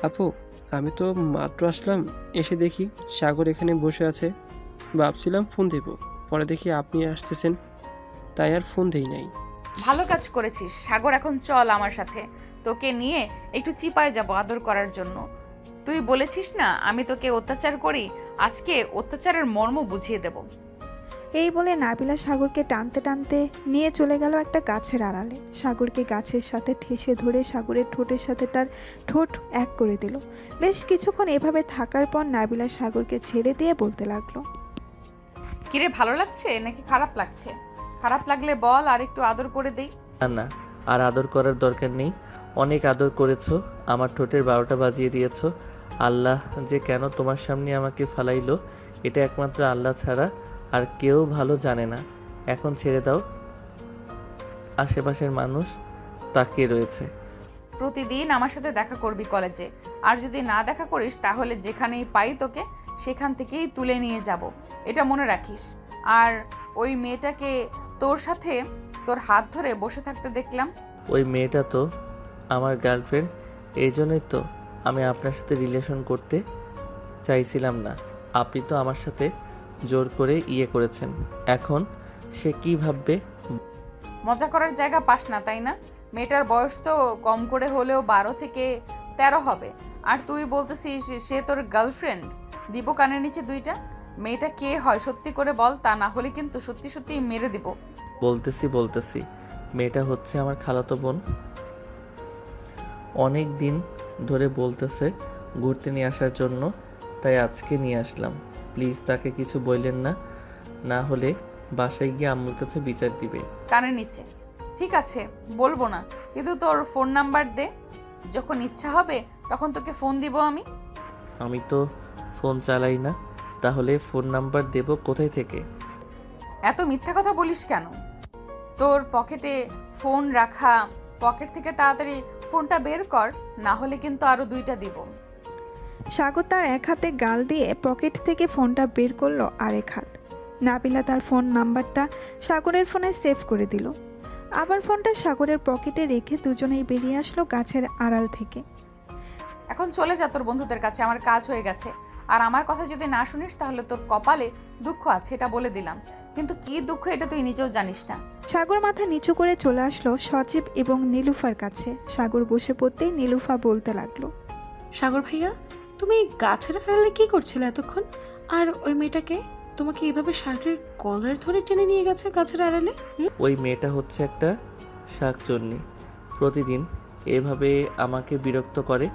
আপু, আমি তো মাত্র আসলাম, এসে দেখি সাগর এখানে বসে আছে। ভাবছিলাম ফোন দেব, পরে দেখি আপনি আসতেছেন, তাই আর ফোন দেই নাই। ভালো কাজ করেছিস সাগর। এখন চল আমার সাথে, তোকে নিয়ে একটু চিপায় যাব আদর করার জন্য। তুই বলেছিস না আমি তোকে অত্যাচার করি, আজকে অত্যাচারের মর্ম বুঝিয়ে দেব। এই বলে নাবিলা সাগরকে টানতে টানতে নিয়ে চলে গেল একটা গাছের আড়ালে। সাগরকে গাছের সাথে ঠেসে ধরে সাগরের ঠোঁটের সাথে তার ঠোঁট এক করে দিল। বেশ কিছুক্ষণ এভাবে থাকার পর নাবিলা সাগরকে ছেড়ে দিয়ে বলতে লাগলো, কিরে, ভালো লাগছে নাকি খারাপ লাগছে? খারাপ লাগলে বল, আর একটু আদর করে দেই। না না, আর আদর করার দরকার নেই। অনেক আদর করেছো, আমার ঠোঁটের 12টা বাজিয়ে দিয়েছো। আল্লাহ যে কেন তোমার সামনে আমাকে ফালাইলো, এটা একমাত্র আল্লাহ ছাড়া আর কেউ ভালো জানে না। এখন ছেড়ে দাও, আশেপাশের মানুষ তাকিয়ে রয়েছে। প্রতিদিন আমার সাথে দেখা করবি কলেজে, আর যদি না দেখা করিস তাহলে যেখানেই পাই তোকে সেখান থেকেই তুলে নিয়ে যাব, এটা মনে রাখিস। আর ওই মেয়েটাকে তোর সাথে তোর হাত ধরে বসে থাকতে দেখলাম। ওই মেয়েটা তো আমার গার্লফ্রেন্ড, এই জন্যই তো আমি আপনার সাথে রিলেশন করতে চাইছিলাম না। আপনি তো আমার সাথে জোর করে করেছেন। এখন সে কি ভাববে? মজা করার জায়গা পাস না, তাই না? মেয়েটার বয়স তো কম করে হলেও 12 থেকে 13 হবে, আর তুই বলতেছিস সে তোর গার্লফ্রেন্ড। দিব কানের নিচে দুইটা। মেয়েটা কে হয় সত্যি করে বল, তা না হলে কিন্তু সত্যি সত্যি মেরে দিব। বলতেছি মেয়েটা হচ্ছে আমার খালাতো বোন। অনেক দিন ধরে বলতেছে ঘুরতে নিয়ে আসার জন্য, তাই আজকে নিয়ে আসলাম। প্লিজ তাকে কিছু বললেন না, না হলে বাসায় গিয়ে আম্মুর কাছে বিচার দিবে। কানের নিচে ঠিক আছে, বলবো না, কিন্তু তোর ফোন নাম্বার দে, যখন ইচ্ছা হবে তখন তোকে ফোন দিব আমি। আমি তো ফোন চালাই না, তাহলে ফোন নাম্বার দেব কোথায় থেকে? এত মিথ্যা কথা বলিস কেন? তোর পকেটে ফোন রাখা, পকেট থেকে তাড়াতাড়ি ফোনটা বের কর, না হলে কিন্তু আরো 2টা দিব। সাগর তার এক হাতে গাল দিয়ে পকেট থেকে ফোনটা বের করলো আরেক হাত। নাবিলা তার ফোন নাম্বারটা সাগরের ফোনে সেভ করে দিল। আবার ফোনটা সাগরের পকেটে রেখে দুজনেই বেরিয়ে আসলো গাছের আড়াল থেকে। এখন চলে যা তোর বন্ধুদের কাছে, আমার কাজ হয়ে গেছে। আর আমার কথা যদি না শুনিস তাহলে তোর কপালে দুঃখ আছে, এটা বলে দিলাম। কিন্তু কি দুঃখ এটা তুই নিজেও জানিস না। সাগর মাথা নিচু করে চলে আসলো সজীব এবং নীলুফার কাছে। সাগর বসে পড়তেই নীলুফা বলতে লাগলো, সাগর ভাইয়া, তুমি গাছের আড়ালে কি করছিলে এতক্ষণ? আর ওই মেয়েটাকে তোমাকে এভাবে শার্টের কলার ধরে টেনে নিয়ে গেছে গাছের আড়ালে? ওই মেয়েটা হচ্ছে একটা শাকচুন্নি। প্রতিদিন এভাবে আমাকে বিরক্ত করে,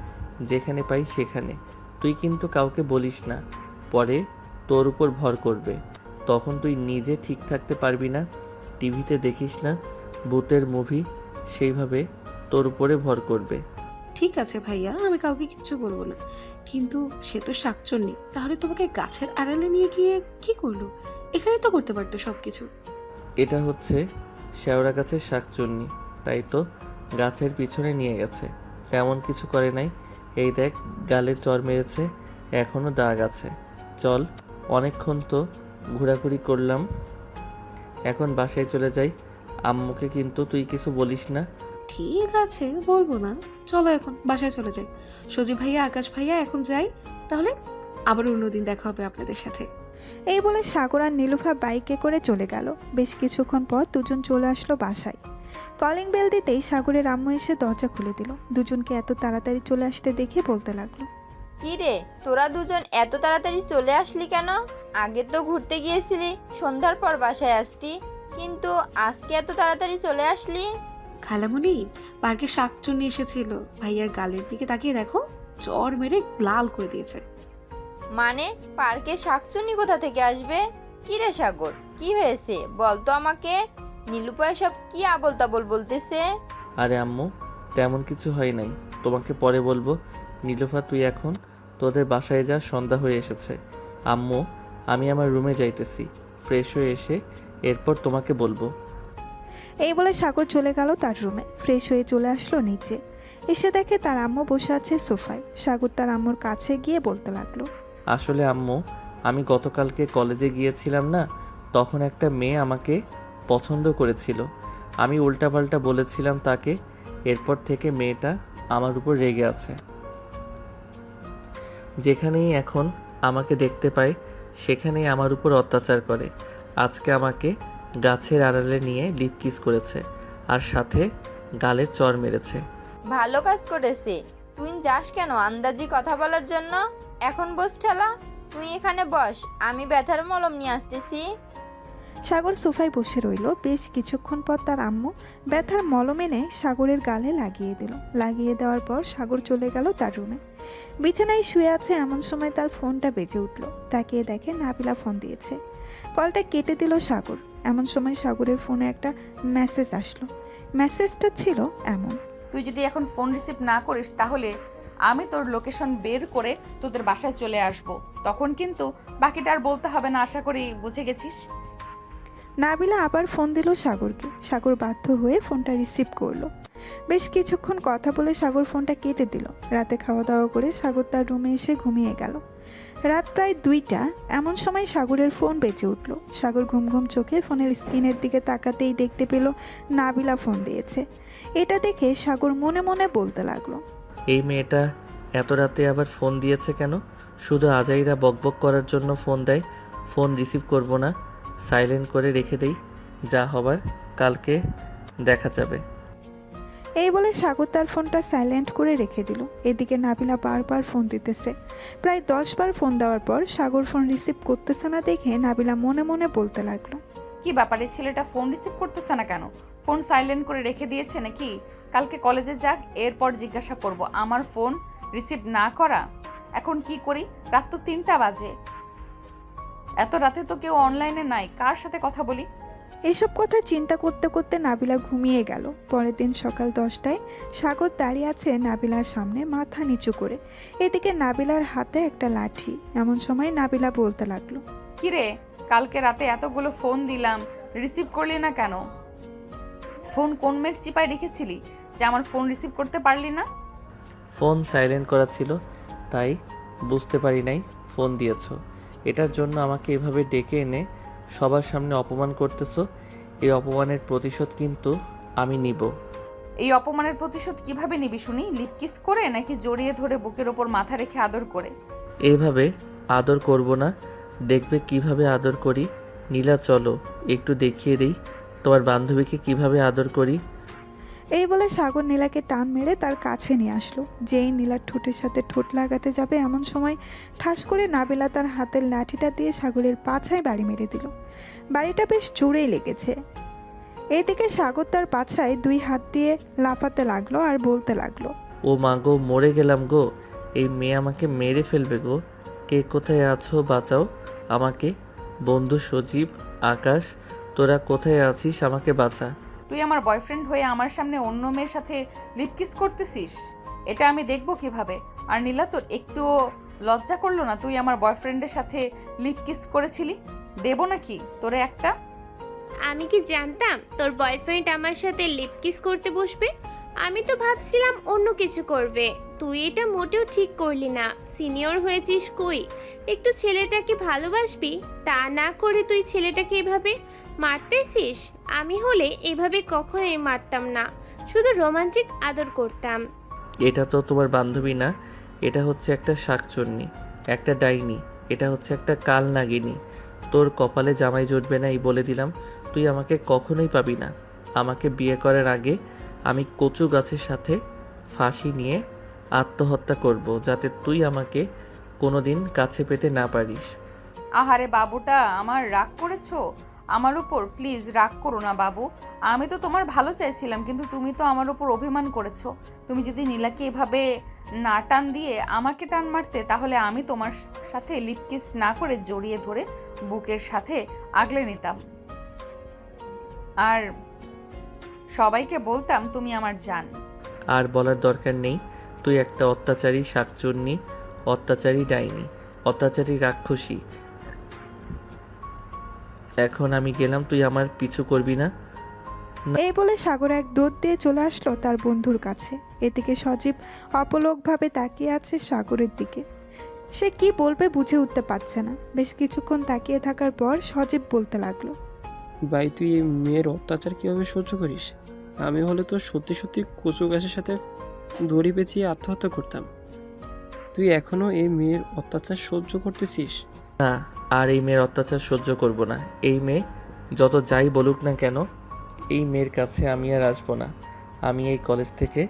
যেখানে পাই সেখানে। তুই কিন্তু কাউকে বলিস না, পরে তোর উপর ভর করবে। তখন তুই নিজে ঠিক থাকতে পারবি না। টিভিতে দেখিস না ভূতের মুভি, সেইভাবে তোর উপরে ভর করবে। ঠিক আছে ভাইয়া, আমি কাউকে কিচ্ছু বলবো না, কিন্তু সে তো শাকচুন্নি, তাহলে তোমাকে গাছের আড়ালে নিয়ে গিয়ে কি করলো? এখানে তো করতে পারতো সবকিছু। এটা হচ্ছে শেওড়া গাছের শাকচুন্নি, তাই তো গাছের পিছনে নিয়ে গেছে। তেমন কিছু করে নাই। এই দেখ, গালে চড় মেরেছে, এখনো দাগ আছে। চল, অনেকক্ষণ তো ঘোরাঘুরি করলাম, এখন বাসায় চলে যাই। আম্মুকে কিন্তু তুই কিছু বলিস না। ঠিক আছে, বলবো না। চলো এখন বাসায় চলে যাই। সজীব ভাইয়া, আকাশ ভাইয়া, এখন যাই তাহলে। আবার অন্যদিন দেখা হবে আপনাদের সাথে। এই বলে সাগর আর নীলুফা বাইকে করে চলে গেল। বেশ কিছুক্ষণ পর দুজন চলে আসলো বাসায়। কলিং বেল দিতেই সাগরের আম্মু এসে দরজা খুলে দিল। দুজনকে এত তাড়াতাড়ি চলে আসতে দেখে বলতে লাগলো, কি রে, তোরা দুজন এত তাড়াতাড়ি চলে আসলি কেন? আগে তো ঘুরতে গিয়েছিলি, সন্ধ্যার পর বাসায় আসতি, কিন্তু আজকে এত তাড়াতাড়ি চলে আসলি? খালামুনি, পার্কে শাকচুন্নি এসেছিল, ভাইয়ার গালের দিকে তাকিয়ে দেখো, চর মেরে লাল করে দিয়েছে। মানে পার্কে শাকচুন্নি কোথা থেকে আসবে? কি রে সাগর, কি হয়েছে বল তো আমাকে। নীলুপা সব কি আবল তাবল বলতেছে? আরে আম্মু, তেমন কিছু হয় নাই, তোমাকে পরে বলবো। নীলুফা, তুই এখন তোদের বাসায় যা, সন্ধ্যা হয়ে এসেছে। আম্মু, আমি আমার রুমে যাইতেছি, ফ্রেশ হয়ে এসে এরপর তোমাকে বলবো। এই বলে সাগর চলে গেল তার রুমে। ফ্রেশ হয়ে চলে আসলো নিচে। এসে দেখে তার আম্মু বসে আছে সোফায়। সাগর তার আম্মুর কাছে গিয়ে বলতে লাগলো, আসলে আম্মু, আমি গতকালকে কলেজে গিয়েছিলাম না, তখন একটা মেয়ে আমাকে পছন্দ করেছিল। আমি উল্টাপাল্টা বলেছিলাম তাকে, এরপর থেকে মেয়েটা আমার উপর রেগে আছে। যেখানেই এখন আমাকে দেখতে পায় সেখানেই আমার উপর অত্যাচার করে। আজকে আমাকে গাছের আড়ালে নিয়ে লিপ কিস করেছে, আর সাথে গালে চড় মেরেছে। ভালো কাজ করেছে। তুই যাস কেন আন্দাজি কথা বলার জন্য? এখন বস ঠেলা, তুই এখানে বস, আমি ব্যথার মলম নিয়ে আসতেছি। সাগর সোফায় বসে রইল। বেশ কিছুক্ষণ পর তার আম্মু ব্যথার মলম এনে সাগরের গালে লাগিয়ে দিল। লাগিয়ে দেওয়ার পর সাগর চলে গেল তার রুমে। বিছানায় শুয়ে আছে, এমন সময় তার ফোনটা বেজে উঠল। তাকিয়ে দেখে নাবিলা ফোন দিয়েছে। কলটা কেটে দিল সাগর। এমন সময় সাগরের ফোনে একটা মেসেজ আসলো। মেসেজটা ছিল এমন, তুই যদি এখন ফোন রিসিভ না করিস তাহলে আমি তোর লোকেশন বের করে তোদের বাসায় চলে আসব। তখন কিন্তু বাকিটা আর বলতে হবে না, আশা করি বুঝে গেছিস। নাবিলা আবার ফোন দিল সাগরকে। সাগর বাধ্য হয়ে ফোনটা রিসিভ করলো। বেশ কিছুক্ষণ কথা বলে সাগর ফোনটা কেটে দিল। রাতে খাওয়া দাওয়া করে সাগর তার রুমে এসে ঘুমিয়ে গেল। রাত প্রায় 2টা। এমন সময় সাগরের ফোন বেজে উঠল। সাগর ঘুম ঘুম চোখে ফোনের স্ক্রিনের দিকে তাকাতেই দেখতে পেল নাবিলা ফোন দিয়েছে। এটা দেখে সাগর মনে মনে বলতে লাগলো, এই মেয়েটা এত রাতে আবার ফোন দিয়েছে কেন? শুধু আজাইরা বকবক করার জন্য ফোন দেয়। ফোন রিসিভ করব না, সাইলেন্ট করে রেখে দেই, যা হবার কালকে দেখা যাবে। এই বলে সাগর তার ফোনটা সাইলেন্ট করে রেখে দিল। এদিকে নাবিলা বারবার ফোন দিতেছে। প্রায় 10 বার ফোন দেওয়ার পর সাগর ফোন রিসিভ করতেছে না দেখে নাবিলা মনে মনে বলতে লাগলো, কি ব্যাপারে, ছেলেটা ফোন রিসিভ করতেছে না কেন? ফোন সাইলেন্ট করে রেখে দিয়েছে নাকি? কালকে কলেজে যাক, এরপর জিজ্ঞাসা করব। আমার ফোন রিসিভ না করা, এখন কি করি? রাত তো 3টা বাজে, এত রাতে তো কেউ অনলাইনে নাই, কার সাথে কথা বলি? এসব কথা চিন্তা করতে করতে নাবিলা ঘুমিয়ে গেল। পরের দিন সকাল 10টায় সাগর দাঁড়িয়ে আছে নাবিলার সামনে মাথা নিচু করে। এদিকে নাবিলার হাতে একটা লাঠি। এমন সময় নাবিলা বলতে লাগলো, কি রে, কালকে রাতে এতগুলো ফোন দিলাম, রিসিভ করলি না কেন? ফোন কোন মেয়ের চিপায় রেখেছিলি যে আমার ফোন রিসিভ করতে পারলি না? ফোন সাইলেন্ট করা ছিল, তাই বুঝতে পারি নাই ফোন দিয়েছো। এটার জন্য আমাকে এভাবে ডেকে এনে সবার সামনে অপমান করতেছো। এই অপমানের প্রতিশোধ কিন্তু আমি নিব। এই অপমানের প্রতিশোধ কিভাবে নিবি শুনি? লিপ কিস করে নাকি জড়িয়ে ধরে বুকের ওপর মাথা রেখে আদর করে? এইভাবে আদর করব না, দেখবে কিভাবে আদর করি। নীলা চলো একটু দেখিয়ে দিই তোমার বান্ধবীকে কিভাবে আদর করি। এই বলে সাগর নীলাকে টান মেরে তার কাছে নিয়ে আসলো। যেই নীলার ঠোঁটের সাথে ঠোঁট লাগাতে যাবে এমন সময় ঠাস করে নাবিলা তার হাতের লাঠিটা দিয়ে সাগরের পাছায় বাড়ি মেরে দিল। বাড়িটা বেশ জোরেই লেগেছে। এইদিকে সাগর তার পাছায় 2 হাত দিয়ে লাফাতে লাগলো আর বলতে লাগলো, ও মা গো, মরে গেলাম গো, এই মেয়ে আমাকে মেরে ফেলবে গো, কে কোথায় আছো বাঁচাও আমাকে, বন্ধু সজীব, আকাশ, তোরা কোথায় আছিস, আমাকে বাঁচা। তুই আমার বয়ফ্রেন্ড হয়ে আমার সামনে অন্য মেয়ের সাথে লিপকিস করতেছিস, এটা আমি দেখবো কিভাবে? আর নীলা, তোর একটুও লজ্জা করলো না? তুই আমার বয়ফ্রেন্ডের সাথে লিপকিস করেছিলি, দেবো নাকি তোরে একটা? আমি কি জানতাম তোর বয়ফ্রেন্ড আমার সাথে লিপ কিস করতে বসবে? আমি তো ভাবছিলাম অন্য কিছু করবে। তুই এটা মোটেও ঠিক করলি না। সিনিয়র হয়েছিস কই, একটু ছেলেটাকে ভালোবাসবি, তা না করে তুই ছেলেটাকে এভাবে মারতেছিস। আমি হলে এভাবে কখনোই মারতাম না, শুধু রোমান্টিক আদর করতাম। এটা তো তোমার বান্ধবী না, এটা হচ্ছে একটা শাকচুন্নি, একটা ডাইনি, এটা হচ্ছে একটা কাল নাগিনী। তোর কপালে জামাই জুটবে না এই বলে দিলাম। তুই আমাকে কখনোই পাবি না। আমাকে বিয়ে করার আগে আমি কচু গাছের সাথে ফাঁসি নিয়ে আত্মহত্যা করব, যাতে তুই আমাকে কোনোদিন কাছে পেতে না পারিস। আহারে বাবুটা, আমার রাগ করেছো আমার উপর? প্লিজ রাগ করো না বাবু, আমি তো তোমার ভালো চাইছিলাম, কিন্তু তুমি তো আমার উপর অভিমান করেছো। তুমি যদি নীলাকে এভাবে না টান দিয়ে আমাকে টান মারতে, তাহলে আমি তোমার সাথে লিপকিস না করে জড়িয়ে ধরে বুকের সাথে আগলে নিতাম আর সবাইকে বলতাম তুমি আমার জান। আর বলার দরকার নেই, তুই একটা অত্যাচারী শাকচুন্নি, অত্যাচারী ডাইনি, অত্যাচারী রাক্ষসী। এখন আমি গেলাম, তুই আমার পিছু করবি না। এই বলে সাগর এক দৌড় দিয়ে চলে আসলো তার বন্ধুর কাছে। এদিকে সজীব অপলকভাবে তাকিয়ে আছে সাগরের দিকে। সে কি বলবে বুঝে উঠতে পারছে না। বেশ কিছুক্ষণ তাকিয়ে থাকার পর সজীব বলতে লাগলো, ভাই তুই এই মেয়ের অত্যাচার কীভাবে সহ্য করিস? আমি হলে তো সত্যি সত্যি কচু গাছের সাথে দড়ি পেঁচিয়ে আত্মহত্যা করতাম। তুই এখনো এই মেয়ের অত্যাচার সহ্য করতেছিস? না, আর এই মেয়ের অত্যাচার সহ্য করব না। এই মেয়ে যত যাই বলুক না কেন, এই মেয়ের কাছে আমি আর আসবো না। আমি এই কলেজ থেকে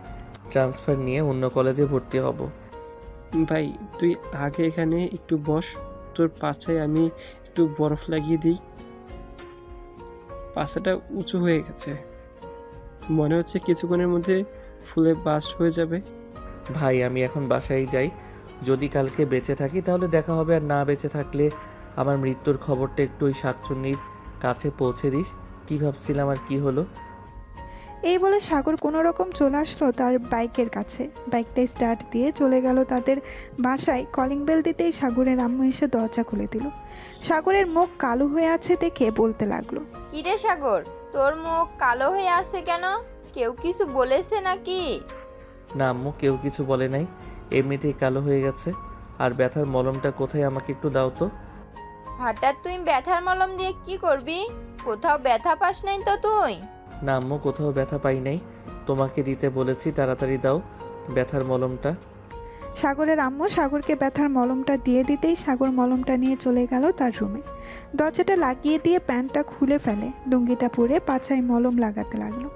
ট্রান্সফার নিয়ে অন্য কলেজে ভর্তি হব। ভাই তুই আগে এখানে একটু বস, তোর পাছায় আমি একটু বরফ লাগিয়ে দিই। পাছাটা উঁচু হয়ে গেছে, মনে হচ্ছে কিছুক্ষণের মধ্যে ফুলে বাস্ট হয়ে যাবে। ভাই আমি এখন বাসায় যাই, যদি কালকে বেঁচে থাকি তাহলে দেখা হবে, আর না বেঁচে থাকলে আমার মৃত্যুর খবরটা একটু ওই শাকচুন্নির কাছে পৌঁছে দিস। কী ভাবছিলাম আর কি হলো। এই বলে সাগর কোনো রকম চলে আসলো তার বাইকের কাছে। বাইকটা স্টার্ট দিয়ে চলে গেল তাদের বাসায়। কলিং বেল দিতেই সাগরের আম্মু এসে দরজা খুলে দিল। সাগরের মুখ কালো হয়ে আছে দেখে বলতে লাগলো, কিরে সাগর, তোর মুখ কালো হয়ে আসছে কেন? কেউ কিছু বলেছে নাকি? না আম্মু, কেউ কিছু বলে নাই, এমনিতেই কালো হয়ে গেছে। আর ব্যথার মলমটা কোথায়, আমাকে একটু দাও তো। হঠাৎ তুই ব্যথার মলম দিয়ে কি করবি? কোথাও ব্যথা পাস নাই তো তুই? না আম্মু, কোথাও ব্যথা পাই নাই, তোমাকে দিতে বলেছি, তাড়াতাড়ি দাও ব্যথার মলমটা। সাগরের আম্মু সাগরকে ব্যথার মলমটা দিয়ে দিতেই সাগর মলমটা নিয়ে চলে গেল তার রুমে। দরজাটা লাগিয়ে দিয়ে প্যান্টটা খুলে ফেলে, লুঙ্গিটা পরে পাছায় মলম লাগাতে লাগলো।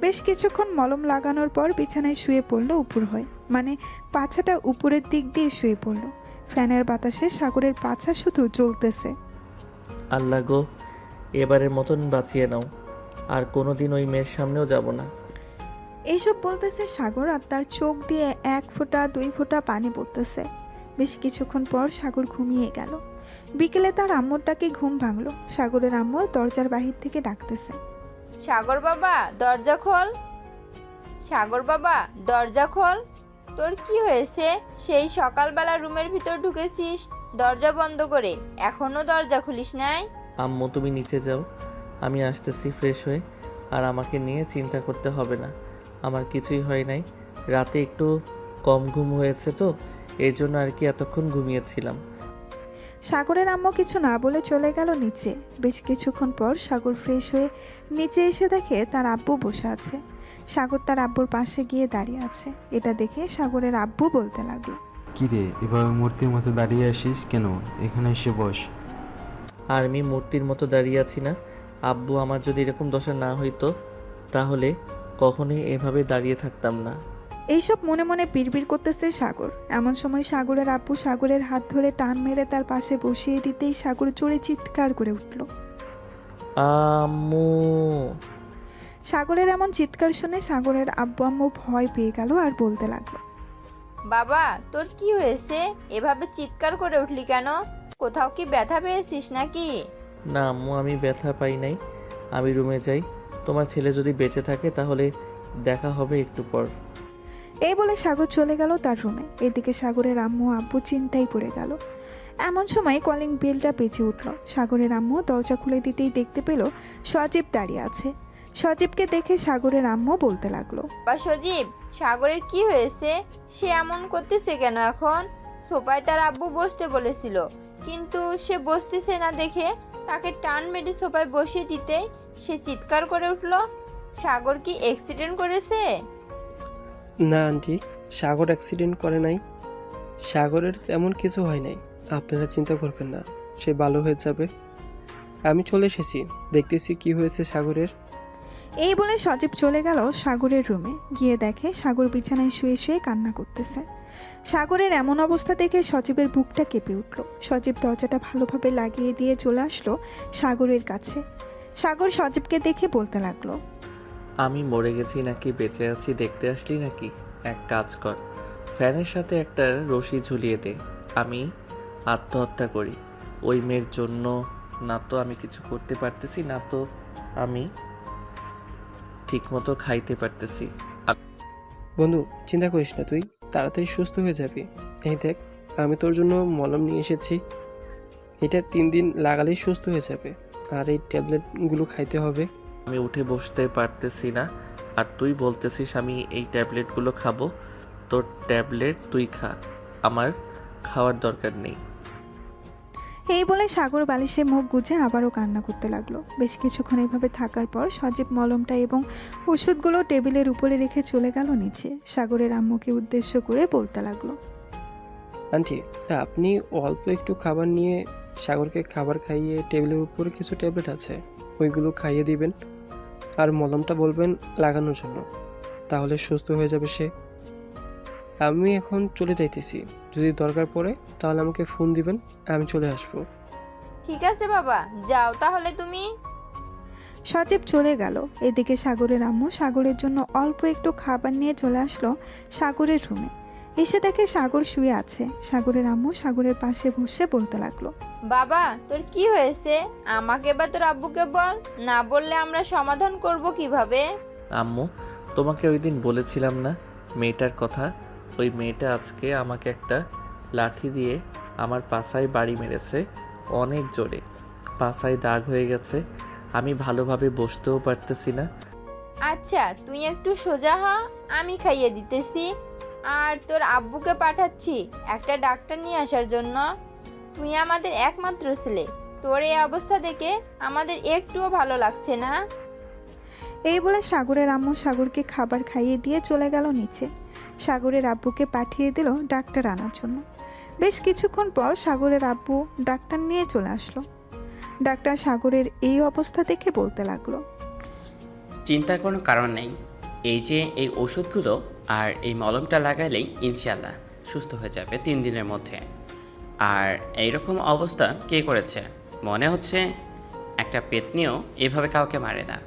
বেশ কিছুক্ষণ মলম লাগানোর পর বিছানায় শুয়ে পড়লো উপর হয়ে, মানে পাছাটা উপরের দিক দিয়ে শুয়ে পড়লো। ফ্যানের বাতাসে সাগরের পাছা শুধু জ্বলতেছে। আল্লাহ গো, এবারের মতন বাঁচিয়ে নাও, আর কোনোদিন ওই মেয়ের সামনেও যাব না। এইসব বলতেছে সাগর, আর তার চোখ দিয়ে 1 ফোঁটা 2 ফোঁটা পানি পড়তেছে। বেশ কিছুক্ষণ পর সাগর ঘুমিয়ে গেল। বিকেলে তার আম্মুর ডাকে ঘুম ভাঙলো। সাগরের আম্মু দরজার বাহির থেকে ডাকতেছে, সাগর বাবা দরজা খোল, সাগর বাবা দরজা খোল। তোর কি হয়েছে? সেই সকালবেলা রুমের ভিতর ঢুকেছিস দরজা বন্ধ করে, এখনো দরজা খুলিস নাই? আম্মু তুমি নিচে যাও, আমি আসতেছি ফ্রেশ হয়ে। আর আমাকে নিয়ে চিন্তা করতে হবে না, আমার কিছুই হয় নাই। রাতে একটু কম ঘুম হয়েছে তো, এর জন্য আর কি এতক্ষণ ঘুমিয়েছিলাম। সাগরের আম্মু কিছু না বলে চলে গেল নিচে। বেশ কিছুক্ষণ পর সাগর ফ্রেশ হয়ে নিচে এসে দেখে তার আব্বু বসে আছে। সাগর তার আব্বুর পাশে গিয়ে দাঁড়িয়ে আছে। এটা দেখে সাগরের আব্বু বলতে লাগলো, কিরে এভাবে মূর্তির মতো দাঁড়িয়ে আসিস কেন? এখানে এসে বস। আমি মূর্তির মতো দাঁড়িয়ে আছি না? আব্বু আমার যদি এরকম দশা না হইতো তাহলে কখনোই এভাবে দাঁড়িয়ে থাকতাম না। এইসব মনে মনে বিড়বিড় করতেছে সাগর। এমন সময় সাগরের আব্বু সাগরের হাত ধরে টান মেরে তার পাশে বসিয়ে দিতেই সাগর জোরে চিৎকার করে উঠল। আম্মু! সাগরের এমন চিৎকার শুনে সাগরের আব্বু আম্মু ভয় পেয়ে গেল আর বলতে লাগলো, বাবা তোর কি হয়েছে? এভাবে চিৎকার করে উঠলি কেন? কোথাও কি ব্যথা পেয়েছিস নাকি? না আম্মু, আমি ব্যথা পাই নাই। আমি রুমে যাই, তোমার ছেলে যদি বেঁচে থাকে তাহলে দেখা হবে একটু পর। এই বলে সাগর চলে গেল তার রুমে। এদিকে সাগরের আম্মু আব্বু চিন্তায় পড়ে গেল। এমন সময় কলিং বেলটা বেজে উঠল। সাগরের আম্মু দরজা খুলে দিতেই দেখতে পেল সজীব দাঁড়িয়ে আছে। সজীবকে দেখে সাগরের আম্মু বলতে লাগলো, বা সজীব, সাগরের কি হয়েছে? সে এমন করতেছে কেন এখন? সোফায় তার আব্বু বসতে বলেছিল, কিন্তু সে বসতেছে না দেখে তাকে টান মেরে সোফায় বসিয়ে দিতেই সে চিৎকার করে উঠল। সাগর কি অ্যাক্সিডেন্ট করেছে? না আন্টি, সাগর অ্যাক্সিডেন্ট করে নাই। সাগরের তেমন কিছু হয় নাই, আপনারা চিন্তা করবেন না, সে ভালো হয়ে যাবে। আমি চলে এসেছি, দেখতেছি কি হয়েছে সাগরের। এই বলে সজীব চলে গেল সাগরের রুমে। গিয়ে দেখে সাগর বিছানায় শুয়ে শুয়ে কান্না করতেছে। সাগরের এমন অবস্থা দেখে সজীবের বুকটা কেঁপে উঠল। সজীব দরজাটা ভালোভাবে লাগিয়ে দিয়ে চলে আসলো সাগরের কাছে। সাগর সজীবকে দেখে বলতে লাগলো, আমি মরে গেছি নাকি বেঁচে আছি দেখতে আসলি নাকি? এক কাজ কর, ফ্যানের সাথে একটা রশি ঝুলিয়ে দে, আমি আত্মহত্যা করি। ওই মেয়ের জন্য না তো আমি কিছু করতে পারতেছি, না তো আমি ঠিকমতো খাইতে পারতেছি। বন্ধু চিন্তা করিস না, তুই তাড়াতাড়ি সুস্থ হয়ে যাবি। এই দেখ, আমি তোর জন্য মলম নিয়ে এসেছি, এটা 3 দিন লাগালেই সুস্থ হয়ে যাবে। আর এই ট্যাবলেটগুলো খাইতে হবে। আমি উঠে বসতে পারতেছি না, আর তুই বলতেছিস আমি এই ট্যাবলেটগুলো খাবো? তোর ট্যাবলেট তুই খা, আমার খাওয়ার দরকার নেই। এই বলে সাগর বালিশে মুখ গুজে আবারও কান্না করতে লাগলো। বেশ কিছুক্ষণ এইভাবে থাকার পর সজীব মলমটা এবং ওষুধগুলো টেবিলের উপরে রেখে চলে গেল নিচে। সাগরের আম্মুকে উদ্দেশ্য করে বলতে লাগলো, আন্টি, আপনি অল্প একটু খাবার নিয়ে সাগরকে খাবার খাইয়ে টেবিলের উপরে কিছু ট্যাবলেট আছে ওইগুলো খাইয়ে দিবেন, আর মলমটা বলবেন লাগানোর জন্য, তাহলে সুস্থ হয়ে যাবে সে। আমি এখন চলে যাইতেছি, যদি দরকার পড়ে তাহলে আমাকে ফোন দিবেন, আমি চলে আসবো। ঠিক আছে বাবা, যাও তাহলে তুমি। সজীব চলে গেল। এদিকে সাগরের আম্মু সাগরের জন্য অল্প একটু খাবার নিয়ে চলে আসলো সাগরের রুমে। এসে দেখে সাগর শুয়ে আছে। সাগরের আম্মু সাগরের পাশে বসে বলতে লাগলো, বাবা তোর কি হয়েছে? আমাকে বা তোর আব্বুকে বল, না বললে আমরা সমাধান করব কিভাবে? আম্মু, তোমাকে ওই দিন বলেছিলাম না মেয়েটার কথা? ওই মেয়েটা আজকে আমাকে একটা লাঠি দিয়ে আমার পাছায় বাড়ি মেরেছে, অনেক জোরে। পাছায় দাগ হয়ে গেছে, আমি ভালোভাবে বসতেও পারতেছি না। আচ্ছা তুই একটু সোজা হ, আমি খাইয়ে দিতেছি। আর তোর আব্বুকে পাঠাচ্ছি একটা ডাক্তার নিয়ে আসার জন্য। তুই আমাদের একমাত্র ছেলে, তোর এই অবস্থা দেখে আমাদের একটুও ভালো লাগছে না। এই বলে সাগরের আম্মু সাগরকে খাবার খাইয়ে দিয়ে চলে গেল নিচে। সাগরের আব্বুকে পাঠিয়ে দিল ডাক্তার আনার জন্য। বেশ কিছুক্ষণ পর সাগরের আব্বু ডাক্তার নিয়ে চলে আসলো। ডাক্তার সাগরের এই অবস্থা দেখে বলতে লাগলো, চিন্তার কোনো কারণ নেই, এই যে এই ওষুধগুলো আর এই মলমটা লাগাইলেই ইনশাল্লাহ সুস্থ হয়ে যাবে 3 দিনের মধ্যে। আর এইরকম অবস্থা কে করেছে? মনে হচ্ছে একটা পেতনিও এভাবে কাউকে মারে না।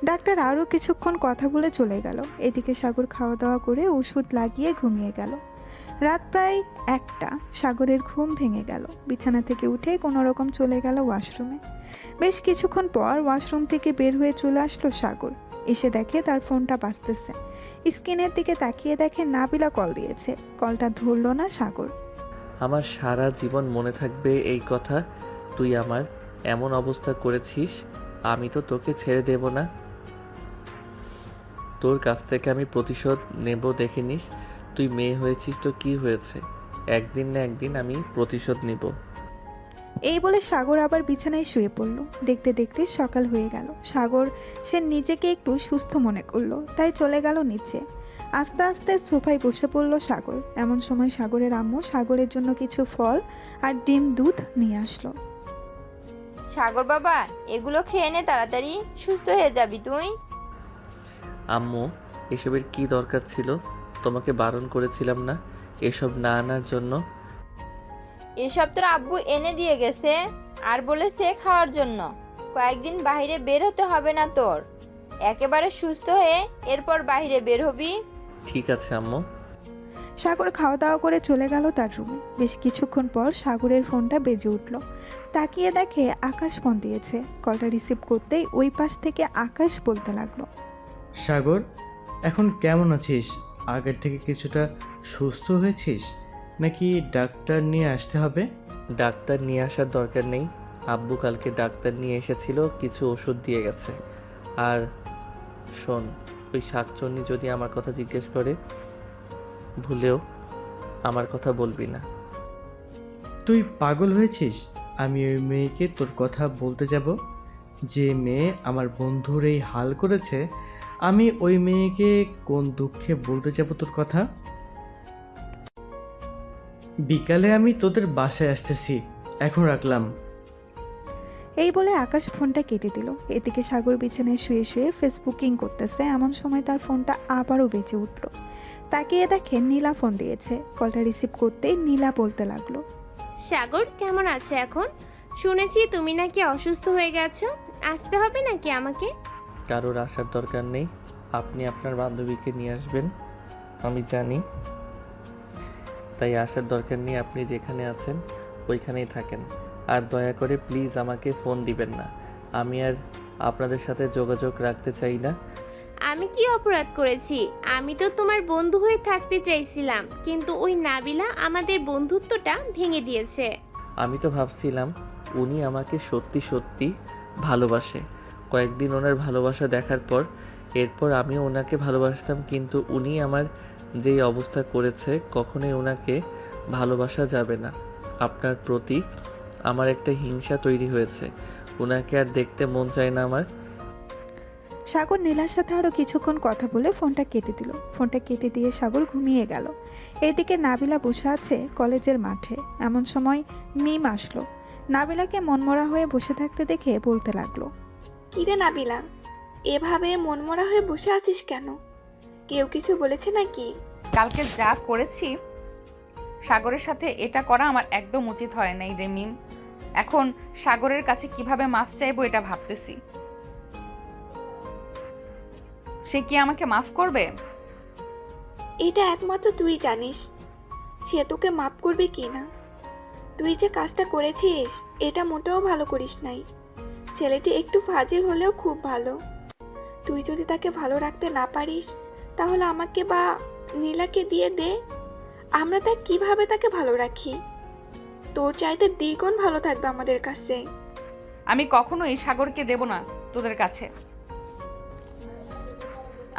ডাক্তার আরও কিছুক্ষণ কথা বলে চলে গেল। এদিকে সাগর খাওয়া দাওয়া করে ওষুধ লাগিয়ে ঘুমিয়ে গেল। রাত প্রায় 1টা। সাগরের ঘুম ভেঙে গেল। বিছানা থেকে উঠে কোনো রকম চলে গেল ওয়াশরুমে। বেশ কিছুক্ষণ পর ওয়াশরুম থেকে বের হয়ে চলে আসলো সাগর। এসে দেখে তার ফোনটা বাজতেছে। স্ক্রিনের দিকে তাকিয়ে দেখে নাবিলা কল দিয়েছে। কলটা ধরলো না সাগর। আমার সারা জীবন মনে থাকবে এই কথা, তুই আমার এমন অবস্থা করেছিস, আমি তো তোকে ছেড়ে দেব না। তোর কাছ থেকে আমি প্রতিশোধ নেব, দেখে নিস। তুই মেয়ে হয়েছিস তো কি হয়েছে, একদিন না একদিন আমি প্রতিশোধ নেব। এই বলে সাগর আবার বিছানায় শুয়ে পড়ল। দেখতে দেখতে সকাল হয়ে গেল। সাগর সে নিজেকে একটু সুস্থ মনে করলো, তাই চলে গেল নিচে। আস্তে আস্তে সোফায় বসে পড়ল সাগর। এমন সময় সাগরের আম্মু সাগরের জন্য কিছু ফল আর ডিম দুধ নিয়ে আসলো। সাগর বাবা, এগুলো খেয়ে নে, তাড়াতাড়ি সুস্থ হয়ে যাবি তুই। আম্মু, এসবের কি দরকার ছিল? তোমাকে বারণ করেছিলাম না এসব না আনার জন্য? এসব তোর আব্বু এনে দিয়ে গেছে আর বলেছে খাওয়ার জন্য। কয়েকদিন বাইরে বের হতে হবে না তোর। একেবারে সুস্থ হয়ে এরপর বাইরে বের হবি। ঠিক আছে আম্মু। সাগর খাওয়া দাওয়া করে চলে গেল তার রুমে। বেশ কিছুক্ষণ পর সাগরের ফোনটা বেজে উঠল। তাকিয়ে দেখে আকাশ ফোন দিয়েছে। কলটা রিসিভ করতেই ওই পাশ থেকে আকাশ বলতে লাগলো, সাগর, এখন কেমন আছিস? আগের থেকে কিছুটা সুস্থ হয়েছিস নাকি ডাক্তার নিয়ে আসতে হবে? ডাক্তার নিয়ে আসার দরকার নেই। আব্বু কালকে ডাক্তার নিয়ে এসেছিল, কিছু ওষুধ দিয়ে গেছে। আর শোন, ওই শাকচন্নি যদি আমার কথা জিজ্ঞেস করে, ভুলেও আমার কথা বলবি না। তুই পাগল হয়েছিস? আমি ওই মেয়েকে তোর কথা বলতে যাব? যে মেয়ে আমার বন্ধুর এই হাল করেছে, আমি ওই মেয়েকে কোন দুঃখে বলতে যাব তোর কথা? বিকালে আমি তোদের বাসায় আসতেছি, এখন রাখলাম। এই বলে আকাশ ফোনটা কেটে দিল। এদিকে সাগর বিছানায় শুয়ে শুয়ে ফেসবুকিং করতেছে। এমন সময় তার ফোনটা আবারও বেজে উঠল। তাকিয়ে দেখে নীলা ফোন দিয়েছে। কলটা রিসিভ করতেই নীলা বলতে লাগলো, সাগর কেমন আছো এখন? শুনেছি তুমি নাকি অসুস্থ হয়ে গেছো, আসতে হবে নাকি আমাকে? কারোর আসার দরকার নেই। আপনি আপনার বান্ধবীকে নিয়ে আসবেন, আমি জানি। তাই আসার দরকার নেই। আপনি যেখানে আছেন ওইখানেই থাকেন। আর দয়া করে প্লিজ আমাকে ফোন দিবেন না। আমি আর আপনাদের সাথে যোগাযোগ রাখতে চাই না। আমি কি অপরাধ করেছি? আমি তো তোমার বন্ধু হয়ে থাকতে চাইছিলাম, কিন্তু ওই নাবিলা আমাদের বন্ধুত্বটা ভেঙে দিয়েছে। আমি তো ভাবছিলাম উনি আমাকে সত্যি সত্যি ভালোবাসে। কয়েকদিন ওনার ভালোবাসা দেখার পর এরপর আমিও ওনাকে ভালোবাসতাম, কিন্তু উনি আমার যেই অবস্থা করেছে, কখনোই ওনাকে ভালোবাসা যাবে না। আপনার প্রতি আমার একটা হিংসা তৈরি হয়েছে। ওনাকে আর দেখতে মন চায় না আমার। সাগর নীলার সাথে আরও কিছুক্ষণ কথা বলে ফোনটা কেটে দিল। ফোনটা কেটে দিয়ে সাগর ঘুমিয়ে গেল। এদিকে নাবিলা বসে আছে কলেজের মাঠে। এমন সময় মিম আসলো। নাবিলাকে মনমরা হয়ে বসে থাকতে দেখে বলতে লাগলো, কিরে নাবিলা, এভাবে মনমরা হয়ে বসে আছিস কেন? কেউ কিছু বলেছে নাকি? কালকে যা করেছি সাগরের সাথে, এটা করা আমার একদম উচিত হয় নাই রে মিম। এখন সাগরের কাছে কিভাবে মাফ চাইবো এটা ভাবতেছি। সে কি আমাকে মাফ করবে? এটা একমাত্র তুই জানিস সে তোকে মাপ করবে কি না। তুই যে কাজটা করেছিস এটা মোটেও ভালো করিস নাই। ছেলেটি একটু ফাজিল হলেও খুব ভালো। তুই যদি তাকে ভালো রাখতে না পারিস তাহলে আমাকে বা নীলাকে দিয়ে দে, আমরা তাকে কিভাবে তাকে ভালো রাখি। তোর চাইতে দ্বিগুণ ভালো থাকবে আমাদের কাছে। আমি কখনোই সাগরকে দেব না তোদের কাছে।